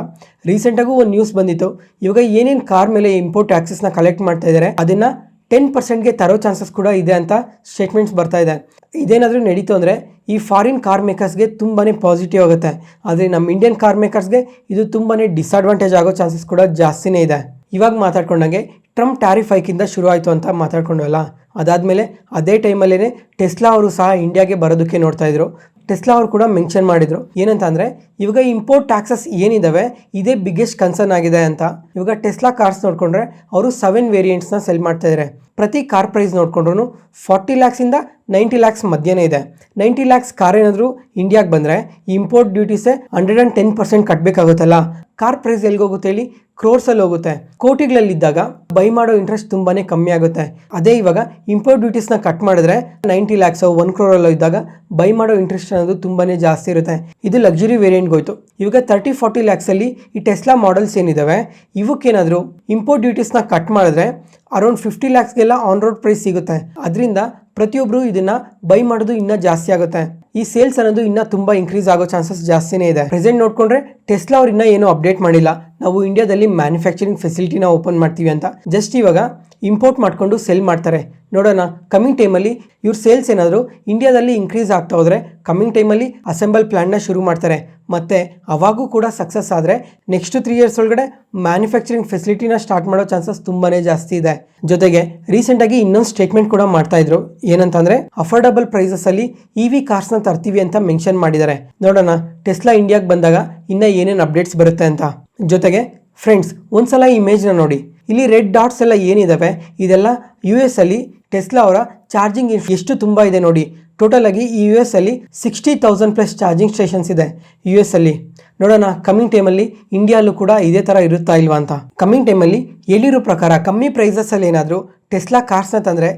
ರೀಸೆಂಟಾಗೂ ಒಂದು ನ್ಯೂಸ್ ಬಂದಿತ್ತು, ಇವಾಗ ಏನೇನು ಕಾರ್ ಮೇಲೆ ಇಂಪೋರ್ಟ್ ಟ್ಯಾಕ್ಸಸ್ನ ಕಲೆಕ್ಟ್ ಮಾಡ್ತಾ ಇದ್ದಾರೆ ಅದನ್ನು 10%ಗೆ ತರೋ ಚಾನ್ಸಸ್ ಕೂಡ ಇದೆ ಅಂತ ಸ್ಟೇಟ್ಮೆಂಟ್ಸ್ ಬರ್ತಾ ಇದೆ. ಇದೇನಾದರೂ ನಡೀತು ಅಂದರೆ ಈ ಫಾರಿನ್ ಕಾರ್ ಮೇಕರ್ಸ್ಗೆ ತುಂಬಾ ಪಾಸಿಟಿವ್ ಆಗುತ್ತೆ. ಆದರೆ ನಮ್ಮ ಇಂಡಿಯನ್ ಕಾರ್ ಮೇಕರ್ಸ್ಗೆ ಇದು ತುಂಬಾ ಡಿಸ್ಅಡ್ವಾಂಟೇಜ್ ಆಗೋ ಚಾನ್ಸಸ್ ಕೂಡ ಜಾಸ್ತಿನೇ ಇದೆ. ಇವಾಗ ಮಾತಾಡ್ಕೊಂಡಂಗೆ ಟ್ರಂಪ್ ಟ್ಯಾರಿಫ್ ಹೈಕಿಂದ ಶುರು ಆಯಿತು ಅಂತ ಮಾತಾಡ್ಕೊಂಡವಲ್ಲ, ಅದಾದಮೇಲೆ ಅದೇ ಟೈಮಲ್ಲೇ ಟೆಸ್ಲಾ ಅವರು ಸಹ ಇಂಡಿಯಾಗೆ ಬರೋದಕ್ಕೆ ನೋಡ್ತಾ ಇದ್ರು. ಟೆಸ್ಲಾ ಅವರು ಕೂಡ ಮೆನ್ಷನ್ ಮಾಡಿದ್ರು ಏನಂತ ಅಂದರೆ ಇವಾಗ ಇಂಪೋರ್ಟ್ ಟ್ಯಾಕ್ಸಸ್ ಏನಿದಾವೆ ಇದೇ ಬಿಗ್ಗೆಸ್ಟ್ ಕನ್ಸರ್ನ್ ಆಗಿದೆ ಅಂತ. ಇವಾಗ ಟೆಸ್ಲಾ ಕಾರ್ಸ್ ನೋಡಿಕೊಂಡ್ರೆ ಅವರು 7 ವೇರಿಯಂಟ್ಸ್ನ ಸೆಲ್ ಮಾಡ್ತಾ ಇದ್ದಾರೆ. ಪ್ರತಿ ಕಾರ್ ಪ್ರೈಸ್ ನೋಡಿಕೊಂಡ್ರು 40 ಲ್ಯಾಕ್ಸಿಂದ 90 ಲ್ಯಾಕ್ಸ್ ಮಧ್ಯನೇ ಇದೆ. 90 ಲ್ಯಾಕ್ಸ್ ಕಾರ್ ಏನಾದರೂ ಇಂಡಿಯಾಗೆ ಬಂದರೆ ಇಂಪೋರ್ಟ್ ಡ್ಯೂಟೀಸೇ 110% ಕಟ್ಟಬೇಕಾಗುತ್ತಲ್ಲ. ಕಾರ್ ಪ್ರೈಸ್ ಎಲ್ಲಿಗೋಗುತ್ತೆ ಹೇಳಿ? ಕ್ರೋರ್ಸಲ್ಲಿ ಹೋಗುತ್ತೆ. ಕೋಟಿಗಳಲ್ಲಿದ್ದಾಗ ಬೈ ಮಾಡೋ ಇಂಟ್ರೆಸ್ಟ್ ತುಂಬಾ ಕಮ್ಮಿ ಆಗುತ್ತೆ. ಅದೇ ಇವಾಗ ಇಂಪೋರ್ಟ್ ಡ್ಯೂಟೀಸ್ನ ಕಟ್ ಮಾಡಿದ್ರೆ 90 ಲ್ಯಾಕ್ಸ್ 1 crore ಇದ್ದಾಗ ಬೈ ಮಾಡೋ ಇಂಟ್ರೆಸ್ಟ್ ಅನ್ನೋದು ತುಂಬಾ ಜಾಸ್ತಿ ಇರುತ್ತೆ. ಇದು ಲಕ್ಸುರಿ ವೇರಿಯಂಟ್ಗೆ ಹೋಯ್ತು. ಇವಾಗ 30-40 ಲ್ಯಾಕ್ಸಲ್ಲಿ ಈ ಟೆಸ್ಲಾ ಮಾಡೆಲ್ಸ್ ಏನಿದಾವೆ ಇವಕ್ಕೇನಾದರೂ ಇಂಪೋರ್ಟ್ ಡ್ಯೂಟೀಸ್ನ ಕಟ್ ಮಾಡಿದ್ರೆ ಅರೌಂಡ್ 50 ಲ್ಯಾಕ್ಸ್ಗೆಲ್ಲ ಆನ್ ರೋಡ್ ಪ್ರೈಸ್ ಸಿಗುತ್ತೆ. ಅದರಿಂದ ಪ್ರತಿಯೊಬ್ಬರು ಇದನ್ನು ಬೈ ಮಾಡೋದು ಇನ್ನೂ ಜಾಸ್ತಿ ಆಗುತ್ತೆ. ಈ ಸೇಲ್ಸ್ ಅನ್ನೋದು ಇನ್ನೂ ತುಂಬ ಇನ್ಕ್ರೀಸ್ ಆಗೋ ಚಾನ್ಸಸ್ ಜಾಸ್ತಿನೇ ಇದೆ. ಪ್ರೆಸೆಂಟ್ ನೋಡಿಕೊಂಡ್ರೆ ಟೆಸ್ಲಾ ಅವ್ರು ಇನ್ನೂ ಏನೂ ಅಪ್ಡೇಟ್ ಮಾಡಿಲ್ಲ, ನಾವು ಇಂಡಿಯಾದಲ್ಲಿ ಮ್ಯಾನುಫ್ಯಾಕ್ಚರಿಂಗ್ ಫೆಸಿಲಿಟಿನ ಓಪನ್ ಮಾಡ್ತೀವಿ ಅಂತ. ಜಸ್ಟ್ ಇವಾಗ ಇಂಪೋರ್ಟ್ ಮಾಡಿಕೊಂಡು ಸೆಲ್ ಮಾಡ್ತಾರೆ. ನೋಡೋಣ ಕಮ್ಮಿಂಗ್ ಟೈಮಲ್ಲಿ ಇವ್ರ ಸೇಲ್ಸ್ ಏನಾದರೂ ಇಂಡಿಯಾದಲ್ಲಿ ಇನ್ಕ್ರೀಸ್ ಆಗ್ತಾ ಹೋದರೆ ಕಮ್ಮಿಂಗ್ ಟೈಮಲ್ಲಿ ಅಸೆಂಬಲ್ ಪ್ಲ್ಯಾನ್ನ ಶುರು ಮಾಡ್ತಾರೆ. ಮತ್ತು ಅವಾಗೂ ಕೂಡ ಸಕ್ಸಸ್ ಆದರೆ ನೆಕ್ಸ್ಟ್ 3 years ಒಳಗಡೆ ಮ್ಯಾನುಫ್ಯಾಕ್ಚರಿಂಗ್ ಫೆಸಿಲಿಟಿನ ಸ್ಟಾರ್ಟ್ ಮಾಡೋ ಚಾನ್ಸಸ್ ತುಂಬಾ ಜಾಸ್ತಿ ಇದೆ. ಜೊತೆಗೆ ರೀಸೆಂಟಾಗಿ ಇನ್ನೊಂದು ಸ್ಟೇಟ್ಮೆಂಟ್ ಕೂಡ ಮಾಡ್ತಾ ಇದ್ರು, ಏನಂತಂದರೆ ಅಫೋರ್ಡಬಲ್ ಪ್ರೈಸಸಲ್ಲಿ EV ಕಾರ್ಸ್ನ ತರ್ತೀವಿ ಅಂತ ಮೆನ್ಷನ್ ಮಾಡಿದ್ದಾರೆ. ನೋಡೋಣ ಟೆಸ್ಲಾ ಇಂಡಿಯಾಗೆ ಬಂದಾಗ ಇನ್ನೂ ಏನೇನು ಅಪ್ಡೇಟ್ಸ್ ಬರುತ್ತೆ ಅಂತ. ಜೊತೆಗೆ ಫ್ರೆಂಡ್ಸ್ ಒಂದ್ಸಲ ಇಮೇಜ್ನ ನೋಡಿ, ಇಲ್ಲಿ ರೆಡ್ ಡಾಟ್ಸ್ ಎಲ್ಲ ಏನಿದಾವೆ ಇದೆಲ್ಲ US ಅಲ್ಲಿ ಟೆಸ್ಲಾ ಅವರ ಚಾರ್ಜಿಂಗ್ ಎಷ್ಟು ತುಂಬ ಇದೆ ನೋಡಿ. ಟೋಟಲ್ ಆಗಿ ಈ US ಅಲ್ಲಿ 60,000+ ಚಾರ್ಜಿಂಗ್ ಸ್ಟೇಷನ್ಸ್ ಇದೆ US ಅಲ್ಲಿ. ನೋಡೋಣ ಕಮ್ಮಿಂಗ್ ಟೈಮಲ್ಲಿ ಇಂಡಿಯಾಲ್ಲೂ ಕೂಡ ಇದೇ ಥರ ಇರುತ್ತಾ ಇಲ್ವಾ ಅಂತ. ಕಮ್ಮಿಂಗ್ ಟೈಮಲ್ಲಿ ಹೇಳಿರೋ ಪ್ರಕಾರ ಕಮ್ಮಿ ಪ್ರೈಸಸಲ್ಲಿ ಏನಾದರೂ ಟೆಸ್ಲಾ ಕಾರ್ಸ್ನ ತಂದರೆ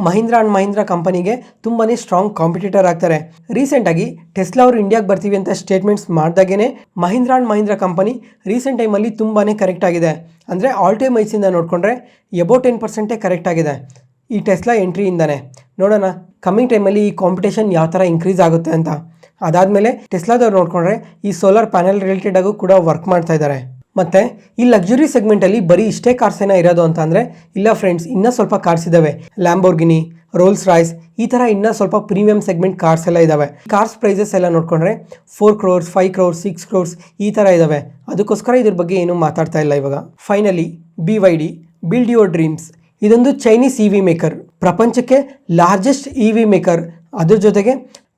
ಮಹೀಂದ್ರಾ ಆ್ಯಂಡ್ ಮಹೀಂದ್ರಾ ಕಂಪನಿಗೆ ತುಂಬಾ ಸ್ಟ್ರಾಂಗ್ ಕಾಂಪಿಟೇಟರ್ ಆಗ್ತಾರೆ. ರೀಸೆಂಟಾಗಿ ಟೆಸ್ಲಾ ಅವರು ಇಂಡಿಯಾಗೆ ಬರ್ತೀವಿ ಅಂತ ಸ್ಟೇಟ್ಮೆಂಟ್ಸ್ ಮಾಡಿದಾಗೇ Mahindra and Mahindra company recent ಟೈಮಲ್ಲಿ ತುಂಬಾ ಕರೆಕ್ಟ್ ಆಗಿದೆ. ಅಂದರೆ ಆಲ್ ಟೈಮ್ ಐಸಿಂದ ನೋಡಿಕೊಂಡ್ರೆ ಎಬೋ 10% ಕರೆಕ್ಟ್ ಆಗಿದೆ ಈ ಟೆಸ್ಲಾ ಎಂಟ್ರಿಯಿಂದನೇ. ನೋಡೋಣ ಕಮ್ಮಿಂಗ್ ಟೈಮಲ್ಲಿ ಈ ಕಾಂಪಿಟೇಷನ್ ಯಾವ ಥರ ಇನ್ಕ್ರೀಸ್ ಆಗುತ್ತೆ ಅಂತ. ಅದಾದಮೇಲೆ ಟೆಸ್ಲಾದವ್ರು ನೋಡಿಕೊಂಡ್ರೆ ಈ ಸೋಲಾರ್ ಪ್ಯಾನೆಲ್ ರಿಲೇಟೆಡ್ ಆಗು ಕೂಡ ವರ್ಕ್ ಮಾಡ್ತಾ ಇದ್ದಾರೆ. ಮತ್ತು ಈ ಲಕ್ಸುರಿ ಸೆಗ್ಮೆಂಟಲ್ಲಿ ಬರೀ ಇಷ್ಟೇ ಕಾರ್ಸ್ ಏನೋ ಇರೋದು ಅಂತ ಅಂದರೆ ಇಲ್ಲ ಫ್ರೆಂಡ್ಸ್, ಇನ್ನೂ ಸ್ವಲ್ಪ ಕಾರ್ಸ್ ಇದ್ದಾವೆ. ಲ್ಯಾಂಬೋರ್ಗಿನಿ, ರೋಲ್ಸ್ ರಾಯ್ಸ್, ಈ ಥರ ಇನ್ನೂ ಸ್ವಲ್ಪ ಪ್ರೀಮಿಯಂ ಸೆಗ್ಮೆಂಟ್ ಕಾರ್ಸ್ ಎಲ್ಲ ಇದ್ದಾವೆ. ಕಾರ್ಸ್ ಪ್ರೈಸಸ್ ಎಲ್ಲ ನೋಡಿಕೊಂಡ್ರೆ 4 crores 5 crores 6 crores ಈ ಥರ ಇದ್ದಾವೆ. ಅದಕ್ಕೋಸ್ಕರ ಇದ್ರ ಬಗ್ಗೆ ಏನೂ ಮಾತಾಡ್ತಾ ಇಲ್ಲ ಇವಾಗ. Finally BYD build your dreams, ಇದೊಂದು ಚೈನೀಸ್ EV ಮೇಕರ್, ಪ್ರಪಂಚಕ್ಕೆ ಲಾರ್ಜೆಸ್ಟ್ EV ಮೇಕರ್. ಅದ್ರ ಜೊತೆಗೆ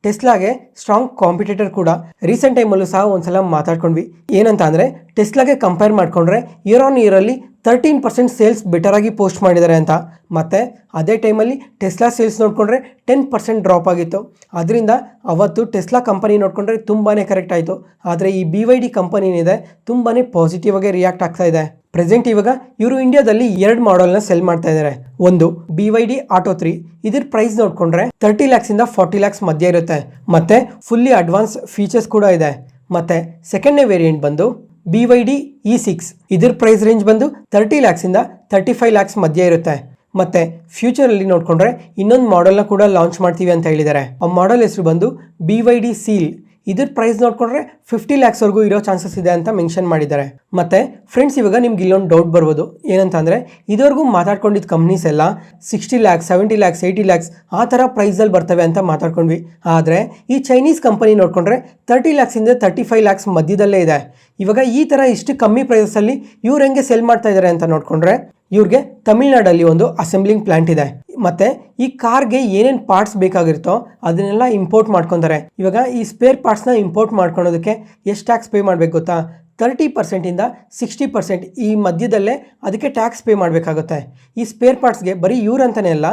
ಟೆಸ್ಲಾಗೆ ಸ್ಟ್ರಾಂಗ್ ಕಾಂಪಿಟೇಟರ್ ಕೂಡ. ರೀಸೆಂಟ್ ಟೈಮಲ್ಲೂ ಸಹ ಒಂದ್ಸಲ ಮಾತಾಡ್ಕೊಂಡ್ವಿ, ಏನಂತ ಅಂದರೆ ಟೆಸ್ಲಾಗೆ ಕಂಪೇರ್ ಮಾಡಿಕೊಂಡ್ರೆ ಇಯರ್ ಆನ್ ಇಯರಲ್ಲಿ 13% ಸೇಲ್ಸ್ ಬೆಟರಾಗಿ ಪೋಸ್ಟ್ ಮಾಡಿದ್ದಾರೆ ಅಂತ. ಮತ್ತು ಅದೇ ಟೈಮಲ್ಲಿ ಟೆಸ್ಲಾ ಸೇಲ್ಸ್ ನೋಡಿಕೊಂಡ್ರೆ 10% ಡ್ರಾಪ್ ಆಗಿತ್ತು. ಅದರಿಂದ ಅವತ್ತು ಟೆಸ್ಲಾ ಕಂಪನಿ ನೋಡಿಕೊಂಡ್ರೆ ತುಂಬಾ ಕರೆಕ್ಟ್ ಆಯಿತು. ಆದರೆ ಈ BYD ಕಂಪನಿ ಏನಿದೆ ತುಂಬಾ ಪಾಸಿಟಿವ್ ಆಗಿ ರಿಯಾಕ್ಟ್ ಆಗ್ತಾ ಇದೆ. ಪ್ರೆಸೆಂಟ್ ಇವಾಗ ಇವರು ಇಂಡಿಯಾದಲ್ಲಿ 2 ಮಾಡೆಲ್ನ ಸೆಲ್ ಮಾಡ್ತಾ ಇದ್ದಾರೆ. ಒಂದು BYD ಆಟೋ 3, ಇದ್ರ ಪ್ರೈಸ್ ನೋಡಿಕೊಂಡ್ರೆ 30 ಲ್ಯಾಕ್ಸಿಂದ 40 ಲ್ಯಾಕ್ಸ್ ಮಧ್ಯೆ ಇರುತ್ತೆ. ಮತ್ತು ಫುಲ್ಲಿ ಅಡ್ವಾನ್ಸ್ ಫೀಚರ್ಸ್ ಕೂಡ ಇದೆ. ಮತ್ತು ಸೆಕೆಂಡ್ನೇ ವೇರಿಯಂಟ್ ಬಂದು BYD E6, ಇದ್ರ ಪ್ರೈಸ್ ರೇಂಜ್ ಬಂದು 30 ಲ್ಯಾಕ್ಸಿಂದ 35 ಲ್ಯಾಕ್ಸ್ ಮಧ್ಯೆ ಇರುತ್ತೆ. ಮತ್ತು ಫ್ಯೂಚರಲ್ಲಿ ನೋಡಿಕೊಂಡ್ರೆ ಇನ್ನೊಂದು ಮಾಡೆಲ್ನ ಕೂಡ ಲಾಂಚ್ ಮಾಡ್ತೀವಿ ಅಂತ ಹೇಳಿದ್ದಾರೆ. ಆ ಮಾಡೆಲ್ ಹೆಸರು ಬಂದು BYD ಸೀಲ್. ಇದ್ರ ಪ್ರೈಸ್ ನೋಡಿಕೊಂಡ್ರೆ 50 ಲ್ಯಾಕ್ಸ್ವರೆಗೂ ಇರೋ ಚಾನ್ಸಸ್ ಇದೆ ಅಂತ ಮೆನ್ಷನ್ ಮಾಡಿದ್ದಾರೆ. ಮತ್ತು ಫ್ರೆಂಡ್ಸ್ ಇವಾಗ ನಿಮ್ಗೆ ಇಲ್ಲೊಂದು ಡೌಟ್ ಬರ್ಬೋದು, ಏನಂತ ಅಂದರೆ ಇದುವರೆಗೂ ಮಾತಾಡ್ಕೊಂಡಿದ್ದ ಕಂಪ್ನೀಸ್ ಎಲ್ಲ 60 ಲ್ಯಾಕ್ಸ್ 70 ಲ್ಯಾಕ್ಸ್ 80 ಲ್ಯಾಕ್ಸ್ ಆ ಥರ ಪ್ರೈಸಲ್ಲಿ ಬರ್ತವೆ ಅಂತ ಮಾತಾಡ್ಕೊಂಡ್ವಿ. ಆದರೆ ಈ ಚೈನೀಸ್ ಕಂಪನಿ ನೋಡಿಕೊಂಡ್ರೆ 30 ಲ್ಯಾಕ್ಸಿಂದ 35 ಲ್ಯಾಕ್ಸ್ ಮಧ್ಯದಲ್ಲೇ ಇದೆ. ಇವಾಗ ಈ ಥರ ಇಷ್ಟು ಕಮ್ಮಿ ಪ್ರೈಸಲ್ಲಿ ಇವ್ರು ಹೆಂಗೆ ಸೆಲ್ ಮಾಡ್ತಾ ಇದ್ದಾರೆ ಅಂತ ನೋಡಿಕೊಂಡ್ರೆ ಇವ್ರಿಗೆ ತಮಿಳ್ನಾಡಲ್ಲಿ ಒಂದು ಅಸೆಂಬ್ಲಿಂಗ್ ಪ್ಲಾಂಟ್ ಇದೆ. ಮತ್ತು ಈ ಕಾರ್ಗೆ ಏನೇನು ಪಾರ್ಟ್ಸ್ ಬೇಕಾಗಿರುತ್ತೋ ಅದನ್ನೆಲ್ಲ ಇಂಪೋರ್ಟ್ ಮಾಡ್ಕೊತಾರೆ. ಇವಾಗ ಈ ಸ್ಪೇರ್ ಪಾರ್ಟ್ಸ್ನ ಇಂಪೋರ್ಟ್ ಮಾಡ್ಕೊಳೋದಕ್ಕೆ ಎಷ್ಟು ಟ್ಯಾಕ್ಸ್ ಪೇ ಮಾಡಬೇಕು ಗೊತ್ತಾ? 30%ಇಂದ 60% ಈ ಮಧ್ಯದಲ್ಲೇ ಅದಕ್ಕೆ ಟ್ಯಾಕ್ಸ್ ಪೇ ಮಾಡಬೇಕಾಗುತ್ತೆ. ಈ ಸ್ಪೇರ್ ಪಾರ್ಟ್ಸ್ಗೆ ಬರೀ ಇವ್ರಂತನೇ ಅಲ್ಲ,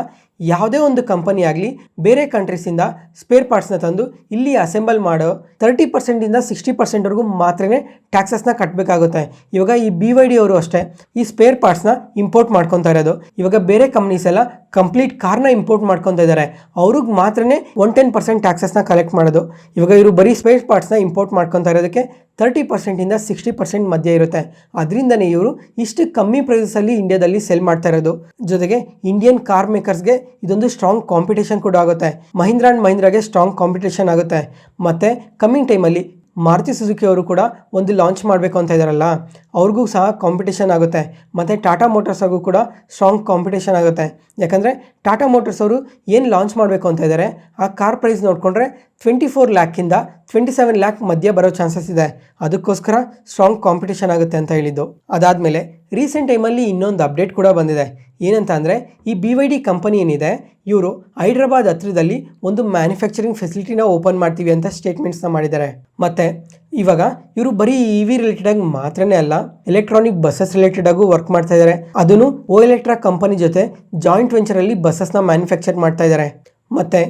ಯಾವುದೇ ಒಂದು ಕಂಪನಿ ಆಗಲಿ ಬೇರೆ ಕಂಟ್ರೀಸಿಂದ ಸ್ಪೇರ್ ಪಾರ್ಟ್ಸ್ನ ತಂದು ಇಲ್ಲಿ ಅಸೆಂಬಲ್ ಮಾಡೋ 30%ಇಂದ 60%ವರೆಗೂ ಮಾತ್ರನೇ ಟ್ಯಾಕ್ಸಸ್ನ ಕಟ್ಟಬೇಕಾಗುತ್ತೆ. ಇವಾಗ ಈ BYD ಅವರು ಅಷ್ಟೇ ಈ ಸ್ಪೇರ್ ಪಾರ್ಟ್ಸ್ನ ಇಂಪೋರ್ಟ್ ಮಾಡ್ಕೊತಾ ಇರೋದು. ಇವಾಗ ಬೇರೆ ಕಂಪ್ನೀಸ್ ಎಲ್ಲ ಕಂಪ್ಲೀಟ್ ಕಾರ್ನ ಇಂಪೋರ್ಟ್ ಮಾಡ್ಕೊತಾ ಇದ್ದಾರೆ, ಅವ್ರಿಗೆ ಮಾತ್ರನೇ 110% ಟ್ಯಾಕ್ಸಸ್ನ ಕಲೆಕ್ಟ್ ಮಾಡೋದು. ಇವಾಗ ಇವರು ಬರೀ ಸ್ಪೇರ್ ಪಾರ್ಟ್ಸ್ನ ಇಂಪೋರ್ಟ್ ಮಾಡ್ಕೊತಾ ಇರೋದಕ್ಕೆ 30%ಇಂದ 60% ಮಧ್ಯೆ ಇರುತ್ತೆ. ಅದರಿಂದನೇ ಇವರು ಇಷ್ಟು ಕಮ್ಮಿ ಪ್ರೈಸಲ್ಲಿ ಇಂಡಿಯಾದಲ್ಲಿ ಸೆಲ್ ಮಾಡ್ತಾ ಇರೋದು. ಜೊತೆಗೆ ಇಂಡಿಯನ್ ಕಾರ್ ಮೇಕರ್ಸ್ಗೆ ಇದೊಂದು ಸ್ಟ್ರಾಂಗ್ ಕಾಂಪಿಟೇಷನ್ ಕೂಡ ಆಗುತ್ತೆ. ಮಹೀಂದ್ರಾ ಆ್ಯಂಡ್ ಮಹೀಂದ್ರಾಗೆ ಸ್ಟ್ರಾಂಗ್ ಕಾಂಪಿಟೇಷನ್ ಆಗುತ್ತೆ. ಮತ್ತು ಕಮ್ಮಿಂಗ್ ಟೈಮಲ್ಲಿ ಮಾರುತಿ ಸುಜುಕಿ ಅವರು ಕೂಡ ಒಂದು ಲಾಂಚ್ ಮಾಡಬೇಕು ಅಂತ ಇದ್ದಾರಲ್ಲ, ಅವ್ರಿಗೂ ಸಹ ಕಾಂಪಿಟೇಷನ್ ಆಗುತ್ತೆ. ಮತ್ತು ಟಾಟಾ ಮೋಟರ್ಸ್ ಅವ್ರಿಗೂ ಕೂಡ ಸ್ಟ್ರಾಂಗ್ ಕಾಂಪಿಟೇಷನ್ ಆಗುತ್ತೆ. ಯಾಕಂದರೆ ಟಾಟಾ ಮೋಟರ್ಸ್ ಅವರು ಏನು ಲಾಂಚ್ ಮಾಡಬೇಕು ಅಂತ ಇದ್ದಾರೆ, ಆ ಕಾರ್ ಪ್ರೈಸ್ ನೋಡಿಕೊಂಡ್ರೆ 24 ಲ್ಯಾಕಿಂದ 27 ಲ್ಯಾಕ್ ಮಧ್ಯೆ ಬರೋ ಚಾನ್ಸಸ್ ಇದೆ. ಅದಕ್ಕೋಸ್ಕರ ಸ್ಟ್ರಾಂಗ್ ಕಾಂಪಿಟೇಷನ್ ಆಗುತ್ತೆ ಅಂತ ಹೇಳಿದ್ದು. ಅದಾದಮೇಲೆ ರೀಸೆಂಟ್ ಟೈಮಲ್ಲಿ ಇನ್ನೊಂದು ಅಪ್ಡೇಟ್ ಕೂಡ ಬಂದಿದೆ. ಏನಂತ ಅಂದರೆ ಈ BYD ಕಂಪನಿ ಏನಿದೆ, ಇವರು ಹೈದ್ರಾಬಾದ್ ಹತ್ರದಲ್ಲಿ ಒಂದು ಮ್ಯಾನುಫ್ಯಾಕ್ಚರಿಂಗ್ ಫೆಸಿಲಿಟಿನ ಓಪನ್ ಮಾಡ್ತೀವಿ ಅಂತ ಸ್ಟೇಟ್ಮೆಂಟ್ಸ್ನ ಮಾಡಿದ್ದಾರೆ. ಮತ್ತು ಇವಾಗ ಇವರು ಬರೀ EV ರಿಲೇಟೆಡ್ ಮಾತ್ರನೇ ಅಲ್ಲ, ಎಲೆಕ್ಟ್ರಾನಿಕ್ ಬಸ್ಸಸ್ ರಿಲೇಟೆಡ್ ಆಗೂ ವರ್ಕ್ ಮಾಡ್ತಾ ಇದ್ದಾರೆ. ಅದನ್ನು ಓಎಲೆಕ್ಟ್ರಾ ಕಂಪನಿ ಜೊತೆ ಜಾಯಿಂಟ್ ವೆಂಚರಲ್ಲಿ ಬಸ್ಸಸ್ನ ಮ್ಯಾನುಫ್ಯಾಕ್ಚರ್ ಮಾಡ್ತಾ ಇದ್ದಾರೆ. ಮತ್ತು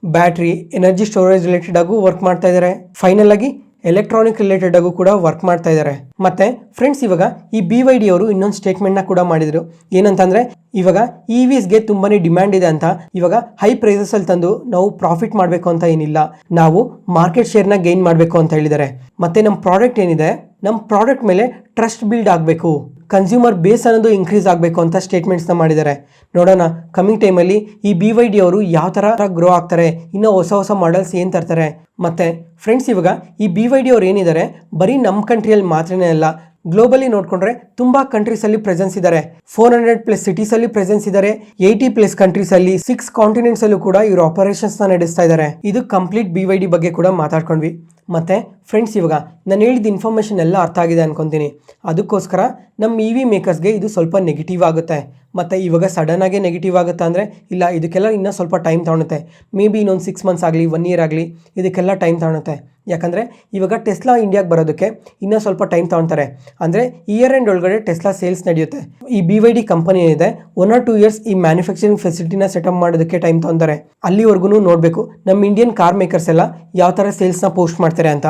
ಬ್ಯಾಟ್ರಿ, ಎನರ್ಜಿ ಸ್ಟೋರೇಜ್ ರಿಲೇಟೆಡ್ ಆಗೂ ವರ್ಕ್ ಮಾಡ್ತಾ ಇದ್ದಾರೆ. ಫೈನಲ್ ಆಗಿ ಎಲೆಕ್ಟ್ರಾನಿಕ್ ರಿಲೇಟೆಡ್ ಆಗೂ ಕೂಡ ವರ್ಕ್ ಮಾಡ್ತಾ ಇದ್ದಾರೆ. ಮತ್ತೆ ಫ್ರೆಂಡ್ಸ್, ಇವಾಗ ಈ BYD ಅವರು ಇನ್ನೊಂದು ಸ್ಟೇಟ್ಮೆಂಟ್ನ ಕೂಡ ಮಾಡಿದ್ರು. ಏನಂತಂದ್ರೆ, ಇವಾಗ EVಸ್ಗೆ ತುಂಬಾನೇ ಡಿಮ್ಯಾಂಡ್ ಇದೆ ಅಂತ, ಇವಾಗ ಹೈ ಪ್ರೈಸಸ್ ಅಲ್ಲಿ ತಂದು ನಾವು ಪ್ರಾಫಿಟ್ ಮಾಡಬೇಕು ಅಂತ ಏನಿಲ್ಲ, ನಾವು ಮಾರ್ಕೆಟ್ ಶೇರ್ನ ಗೈನ್ ಮಾಡಬೇಕು ಅಂತ ಹೇಳಿದ್ದಾರೆ. ಮತ್ತೆ ನಮ್ಮ ಪ್ರಾಡಕ್ಟ್ ಏನಿದೆ, ನಮ್ಮ ಪ್ರಾಡಕ್ಟ್ ಮೇಲೆ ಟ್ರಸ್ಟ್ ಬಿಲ್ಡ್ ಆಗಬೇಕು, ಕನ್ಸ್ಯೂಮರ್ ಬೇಸ್ ಅನ್ನೋದು ಇನ್ಕ್ರೀಸ್ ಆಗಬೇಕು ಅಂತ ಸ್ಟೇಟ್ಮೆಂಟ್ಸ್ನ ಮಾಡಿದ್ದಾರೆ. ನೋಡೋಣ ಕಮಿಂಗ್ ಟೈಮಲ್ಲಿ ಈ BYD ಅವರು ಯಾವ ಥರ ಗ್ರೋ ಆಗ್ತಾರೆ, ಇನ್ನೂ ಹೊಸ ಮಾಡೆಲ್ಸ್ ಏನು ತರ್ತಾರೆ. ಮತ್ತು ಫ್ರೆಂಡ್ಸ್, ಇವಾಗ ಈ BYD ಅವ್ರು ಏನಿದ್ದಾರೆ, ಬರೀ ನಮ್ಮ ಕಂಟ್ರಿಯಲ್ಲಿ ಮಾತ್ರನೇ ಅಲ್ಲ, ಗ್ಲೋಬಲಿ ನೋಡಿಕೊಂಡ್ರೆ ತುಂಬ ಕಂಟ್ರೀಸಲ್ಲಿ ಪ್ರೆಸೆನ್ಸ್ ಇದ್ದಾರೆ. 400+ ಸಿಟೀಸಲ್ಲಿ ಪ್ರೆಸೆನ್ಸ್ ಇದ್ದಾರೆ. 80+ ಕಂಟ್ರೀಸಲ್ಲಿ 6 ಕಾಂಟಿನೆಂಟ್ಸಲ್ಲೂ ಕೂಡ ಇವರು ಆಪರೇಷನ್ಸ್ನ ನಡೆಸ್ತಾ ಇದ್ದಾರೆ. ಇದು ಕಂಪ್ಲೀಟ್ BYD ಬಗ್ಗೆ ಕೂಡ ಮಾತಾಡ್ಕೊಂಡ್ವಿ. ಮತ್ತು ಫ್ರೆಂಡ್ಸ್, ಇವಾಗ ನಾನು ಹೇಳಿದ ಇನ್ಫಾರ್ಮೇಷನ್ ಎಲ್ಲ ಅರ್ಥ ಆಗಿದೆ ಅನ್ಕೊತೀನಿ. ಅದಕ್ಕೋಸ್ಕರ ನಮ್ಮ EV ಮೇಕರ್ಸ್ಗೆ ಇದು ಸ್ವಲ್ಪ ನೆಗೆಟಿವ್ ಆಗುತ್ತೆ. ಮತ್ತು ಇವಾಗ ಸಡನ್ನಾಗೆ ನೆಗೆಟಿವ್ ಆಗುತ್ತೆ ಅಂದರೆ ಇಲ್ಲ, ಇದಕ್ಕೆಲ್ಲ ಇನ್ನೂ ಸ್ವಲ್ಪ ಟೈಮ್ ತೊಗೊಳುತ್ತೆ. ಮೇ ಬಿ ಇನ್ನೊಂದು 6 ಮಂತ್ಸ್ ಆಗಲಿ, 1 ಇಯರ್ ಆಗಲಿ, ಇದಕ್ಕೆಲ್ಲ ಟೈಮ್ ತೊಗೊಳುತ್ತೆ. ಯಾಕಂದರೆ ಇವಾಗ ಟೆಸ್ಲಾ ಇಂಡಿಯಾಗೆ ಬರೋದಕ್ಕೆ ಇನ್ನೂ ಸ್ವಲ್ಪ ಟೈಮ್ ತೊಗೊಳ್ತಾರೆ. ಅಂದರೆ ಇಯರ್ ಎಂಡ್ ಒಳಗಡೆ ಟೆಸ್ಲಾ ಸೇಲ್ಸ್ ನಡೆಯುತ್ತೆ. ಈ BYD ಕಂಪನಿ ಏನಿದೆ 1 or 2 ಇಯರ್ಸ್ ಈ ಮ್ಯಾನುಫ್ಯಾಕ್ಚರಿಂಗ್ ಫೆಸಿಲಿಟಿನ ಸೆಟಪ್ ಮಾಡೋದಕ್ಕೆ ಟೈಮ್ ತೊಗೊಳ್ತಾರೆ. ಅಲ್ಲಿವರೆಗೂ ನೋಡಬೇಕು ನಮ್ಮ ಇಂಡಿಯನ್ ಕಾರ್ ಮೇಕರ್ಸ್ ಎಲ್ಲ ಯಾವ ಥರ ಸೇಲ್ಸ್ನ ಪೋಸ್ಟ್ ಮಾಡ್ತಾರೆ ಅಂತ.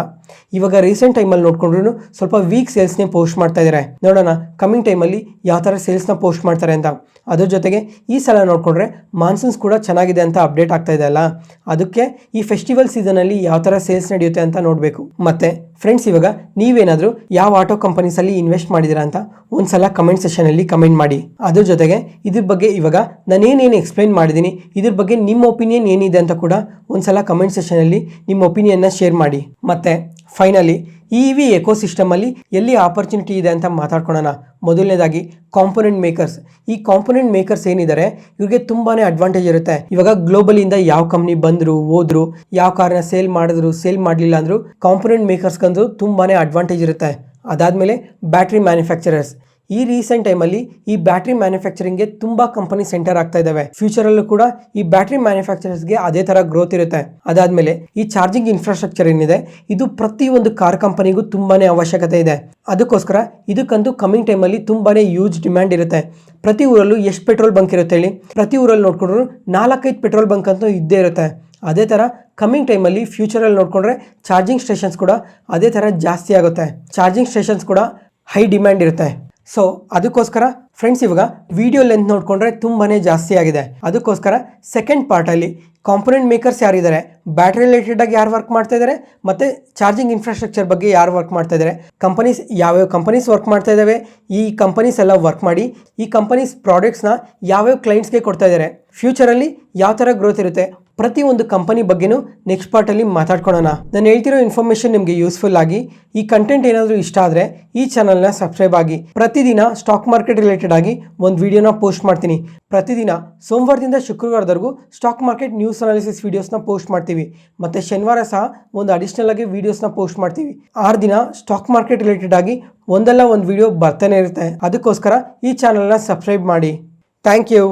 ಇವಾಗ ರೀಸೆಂಟ್ ಟೈಮಲ್ಲಿ ನೋಡ್ಕೊಂಡ್ರು ಸ್ವಲ್ಪ ವೀಕ್ ಸೇಲ್ಸ್ನೇ ಪೋಸ್ಟ್ ಮಾಡ್ತಾ ಇದ್ದಾರೆ. ನೋಡೋಣ ಕಮಿಂಗ್ ಟೈಮಲ್ಲಿ ಯಾವ ಥರ ಸೇಲ್ಸ್ನ ಪೋಸ್ಟ್ ಮಾಡ್ತಾರೆ ಅಂತ. ಅದ್ರ ಜೊತೆಗೆ ಈ ಸಲ ನೋಡಿಕೊಂಡ್ರೆ ಮಾನ್ಸೂನ್ಸ್ ಕೂಡ ಚೆನ್ನಾಗಿದೆ ಅಂತ ಅಪ್ಡೇಟ್ ಆಗ್ತಾ ಇದೆ ಅಲ್ಲ, ಅದಕ್ಕೆ ಈ ಫೆಸ್ಟಿವಲ್ ಸೀಸನಲ್ಲಿ ಯಾವ ಥರ ಸೇಲ್ಸ್ ನಡೆಯುತ್ತೆ ಅಂತ ನೋಡಬೇಕು. ಮತ್ತೆ ಫ್ರೆಂಡ್ಸ್, ಇವಾಗ ನೀವೇನಾದರೂ ಯಾವ ಆಟೋ ಕಂಪನೀಸಲ್ಲಿ ಇನ್ವೆಸ್ಟ್ ಮಾಡಿದ್ದೀರಾ ಅಂತ ಒಂದ್ಸಲ ಕಮೆಂಟ್ ಸೆಷನಲ್ಲಿ ಕಮೆಂಟ್ ಮಾಡಿ. ಅದ್ರ ಜೊತೆಗೆ ಇದ್ರ ಬಗ್ಗೆ ಇವಾಗ ನಾನೇನೇನು ಎಕ್ಸ್ಪ್ಲೈನ್ ಮಾಡಿದ್ದೀನಿ, ಇದ್ರ ಬಗ್ಗೆ ನಿಮ್ಮ ಒಪಿನಿಯನ್ ಏನಿದೆ ಅಂತ ಕೂಡ ಒಂದ್ಸಲ ಕಮೆಂಟ್ ಸೆಷನಲ್ಲಿ ನಿಮ್ಮ ಒಪಿನಿಯನ್ನ ಶೇರ್ ಮಾಡಿ. ಮತ್ತು ಫೈನಲಿ ಈ EV ಎಕೋಸಿಸ್ಟಮಲ್ಲಿ ಎಲ್ಲಿ ಆಪರ್ಚುನಿಟಿ ಇದೆ ಅಂತ ಮಾತಾಡ್ಕೊಳ್ಳೋಣ. ಮೊದಲನೇದಾಗಿ ಕಾಂಪೊನೆಂಟ್ ಮೇಕರ್ಸ್. ಈ ಕಾಂಪೊನೆಂಟ್ ಮೇಕರ್ಸ್ ಏನಿದ್ದಾರೆ, ಇವ್ರಿಗೆ ತುಂಬಾ ಅಡ್ವಾಂಟೇಜ್ ಇರುತ್ತೆ. ಇವಾಗ ಗ್ಲೋಬಲಿಂದ ಯಾವ ಕಂಪ್ನಿ ಬಂದರು ಹೋದ್ರು, ಯಾವ ಕಾರ್ನ ಸೇಲ್ ಮಾಡಿದ್ರು ಸೇಲ್ ಮಾಡಲಿಲ್ಲ ಅಂದರೂ ಕಾಂಪೊನೆಂಟ್ ಮೇಕರ್ಸ್ಗಂದು ತುಂಬಾ ಅಡ್ವಾಂಟೇಜ್ ಇರುತ್ತೆ. ಅದಾದಮೇಲೆ ಬ್ಯಾಟ್ರಿ ಮ್ಯಾನುಫ್ಯಾಕ್ಚರರ್ಸ್. ಈ ರೀಸೆಂಟ್ ಟೈಮಲ್ಲಿ ಈ ಬ್ಯಾಟ್ರಿ ಮ್ಯಾನುಫ್ಯಾಕ್ಚರಿಂಗ್ಗೆ ತುಂಬ ಕಂಪನಿ ಸೆಂಟರ್ ಆಗ್ತಾ ಇದ್ದಾವೆ. ಫ್ಯೂಚರಲ್ಲೂ ಕೂಡ ಈ ಬ್ಯಾಟ್ರಿ ಮ್ಯಾನುಫ್ಯಾಕ್ಚರರ್ಸ್ಗೆ ಅದೇ ಥರ ಗ್ರೋತ್ ಇರುತ್ತೆ. ಅದಾದಮೇಲೆ ಈ ಚಾರ್ಜಿಂಗ್ ಇನ್ಫ್ರಾಸ್ಟ್ರಕ್ಚರ್ ಏನಿದೆ, ಇದು ಪ್ರತಿಯೊಂದು ಕಾರ್ ಕಂಪನಿಗೂ ತುಂಬಾ ಅವಶ್ಯಕತೆ ಇದೆ. ಅದಕ್ಕೋಸ್ಕರ ಇದಕ್ಕಂತೂ ಕಮಿಂಗ್ ಟೈಮಲ್ಲಿ ತುಂಬಾ ಯೂಜ್ ಡಿಮ್ಯಾಂಡ್ ಇರುತ್ತೆ. ಪ್ರತಿ ಊರಲ್ಲೂ ಎಷ್ಟು ಪೆಟ್ರೋಲ್ ಬಂಕ್ ಇರುತ್ತೆ ಹೇಳಿ, ಪ್ರತಿ ಊರಲ್ಲಿ ನೋಡ್ಕೊಂಡ್ರು 4-5 ಪೆಟ್ರೋಲ್ ಬಂಕ್ ಅಂತೂ ಇದ್ದೇ ಇರುತ್ತೆ. ಅದೇ ಥರ ಕಮಿಂಗ್ ಟೈಮಲ್ಲಿ ಫ್ಯೂಚರಲ್ಲಿ ನೋಡಿಕೊಂಡ್ರೆ ಚಾರ್ಜಿಂಗ್ ಸ್ಟೇಷನ್ಸ್ ಕೂಡ ಅದೇ ಥರ ಜಾಸ್ತಿ ಆಗುತ್ತೆ. ಚಾರ್ಜಿಂಗ್ ಸ್ಟೇಷನ್ಸ್ ಕೂಡ ಹೈ ಡಿಮ್ಯಾಂಡ್ ಇರುತ್ತೆ. ಸೊ ಅದಕ್ಕೋಸ್ಕರ ಫ್ರೆಂಡ್ಸ್, ಇವಾಗ ವಿಡಿಯೋ ಲೆಂತ್ ನೋಡಿಕೊಂಡ್ರೆ ತುಂಬಾ ಜಾಸ್ತಿ ಆಗಿದೆ. ಅದಕ್ಕೋಸ್ಕರ ಸೆಕೆಂಡ್ ಪಾರ್ಟಲ್ಲಿ ಕಾಂಪೊನೆಂಟ್ ಮೇಕರ್ಸ್ ಯಾರಿದ್ದಾರೆ, ಬ್ಯಾಟ್ರಿ ರಿಲೇಟೆಡ್ ಆಗಿ ಯಾರು ವರ್ಕ್ ಮಾಡ್ತಾ ಇದ್ದಾರೆ, ಮತ್ತು ಚಾರ್ಜಿಂಗ್ ಇನ್ಫ್ರಾಸ್ಟ್ರಕ್ಚರ್ ಬಗ್ಗೆ ಯಾರು ವರ್ಕ್ ಮಾಡ್ತಾ ಇದ್ದಾರೆ, ಕಂಪನೀಸ್ ಯಾವ್ಯಾವ ಕಂಪನೀಸ್ ವರ್ಕ್ ಮಾಡ್ತಾ ಇದ್ದಾವೆ, ಈ ಕಂಪನೀಸ್ ಎಲ್ಲ ವರ್ಕ್ ಮಾಡಿ ಈ ಕಂಪನೀಸ್ ಪ್ರಾಡಕ್ಟ್ಸ್ನ ಯಾವ್ಯಾವ ಕ್ಲೈಂಟ್ಸ್ಗೆ ಕೊಡ್ತಾ ಇದ್ದಾರೆ, ಫ್ಯೂಚರಲ್ಲಿ ಯಾವ ಥರ ಗ್ರೋತ್ ಇರುತ್ತೆ, ಪ್ರತಿಯೊಂದು ಕಂಪನಿ ಬಗ್ಗೆನೂ ನೆಕ್ಸ್ಟ್ ಪಾರ್ಟಲ್ಲಿ ಮಾತಾಡ್ಕೊಳ್ಳೋಣ. ನಾನು ಹೇಳ್ತಿರೋ ಇನ್ಫಾರ್ಮೇಷನ್ ನಿಮಗೆ ಯೂಸ್ಫುಲ್ ಆಗಿ ಈ ಕಂಟೆಂಟ್ ಏನಾದರೂ ಇಷ್ಟ ಆದರೆ ಈ ಚಾನಲ್ನ ಸಬ್ಸ್ಕ್ರೈಬ್ ಆಗಿ. ಪ್ರತಿದಿನ ಸ್ಟಾಕ್ ಮಾರ್ಕೆಟ್ ರಿಲೇಟೆಡ್ ಆಗಿ ಒಂದು ವಿಡಿಯೋನ ಪೋಸ್ಟ್ ಮಾಡ್ತೀನಿ. ಪ್ರತಿದಿನ ಸೋಮವಾರದಿಂದ ಶುಕ್ರವಾರದವರೆಗೂ ಸ್ಟಾಕ್ ಮಾರ್ಕೆಟ್ ನ್ಯೂಸ್ ಅನಾಲಿಸಿಸ್ ವೀಡಿಯೋಸ್ನ ಪೋಸ್ಟ್ ಮಾಡ್ತೀವಿ. ಮತ್ತು ಶನಿವಾರ ಸಹ ಒಂದು ಅಡಿಷ್ನಲ್ ಆಗಿ ವೀಡಿಯೋಸ್ನ ಪೋಸ್ಟ್ ಮಾಡ್ತೀವಿ. 6 ದಿನ ಸ್ಟಾಕ್ ಮಾರ್ಕೆಟ್ ರಿಲೇಟೆಡ್ ಆಗಿ ಒಂದಲ್ಲ ಒಂದು ವಿಡಿಯೋ ಬರ್ತಾನೆ ಇರುತ್ತೆ. ಅದಕ್ಕೋಸ್ಕರ ಈ ಚಾನಲ್ನ ಸಬ್ಸ್ಕ್ರೈಬ್ ಮಾಡಿ. Thank you.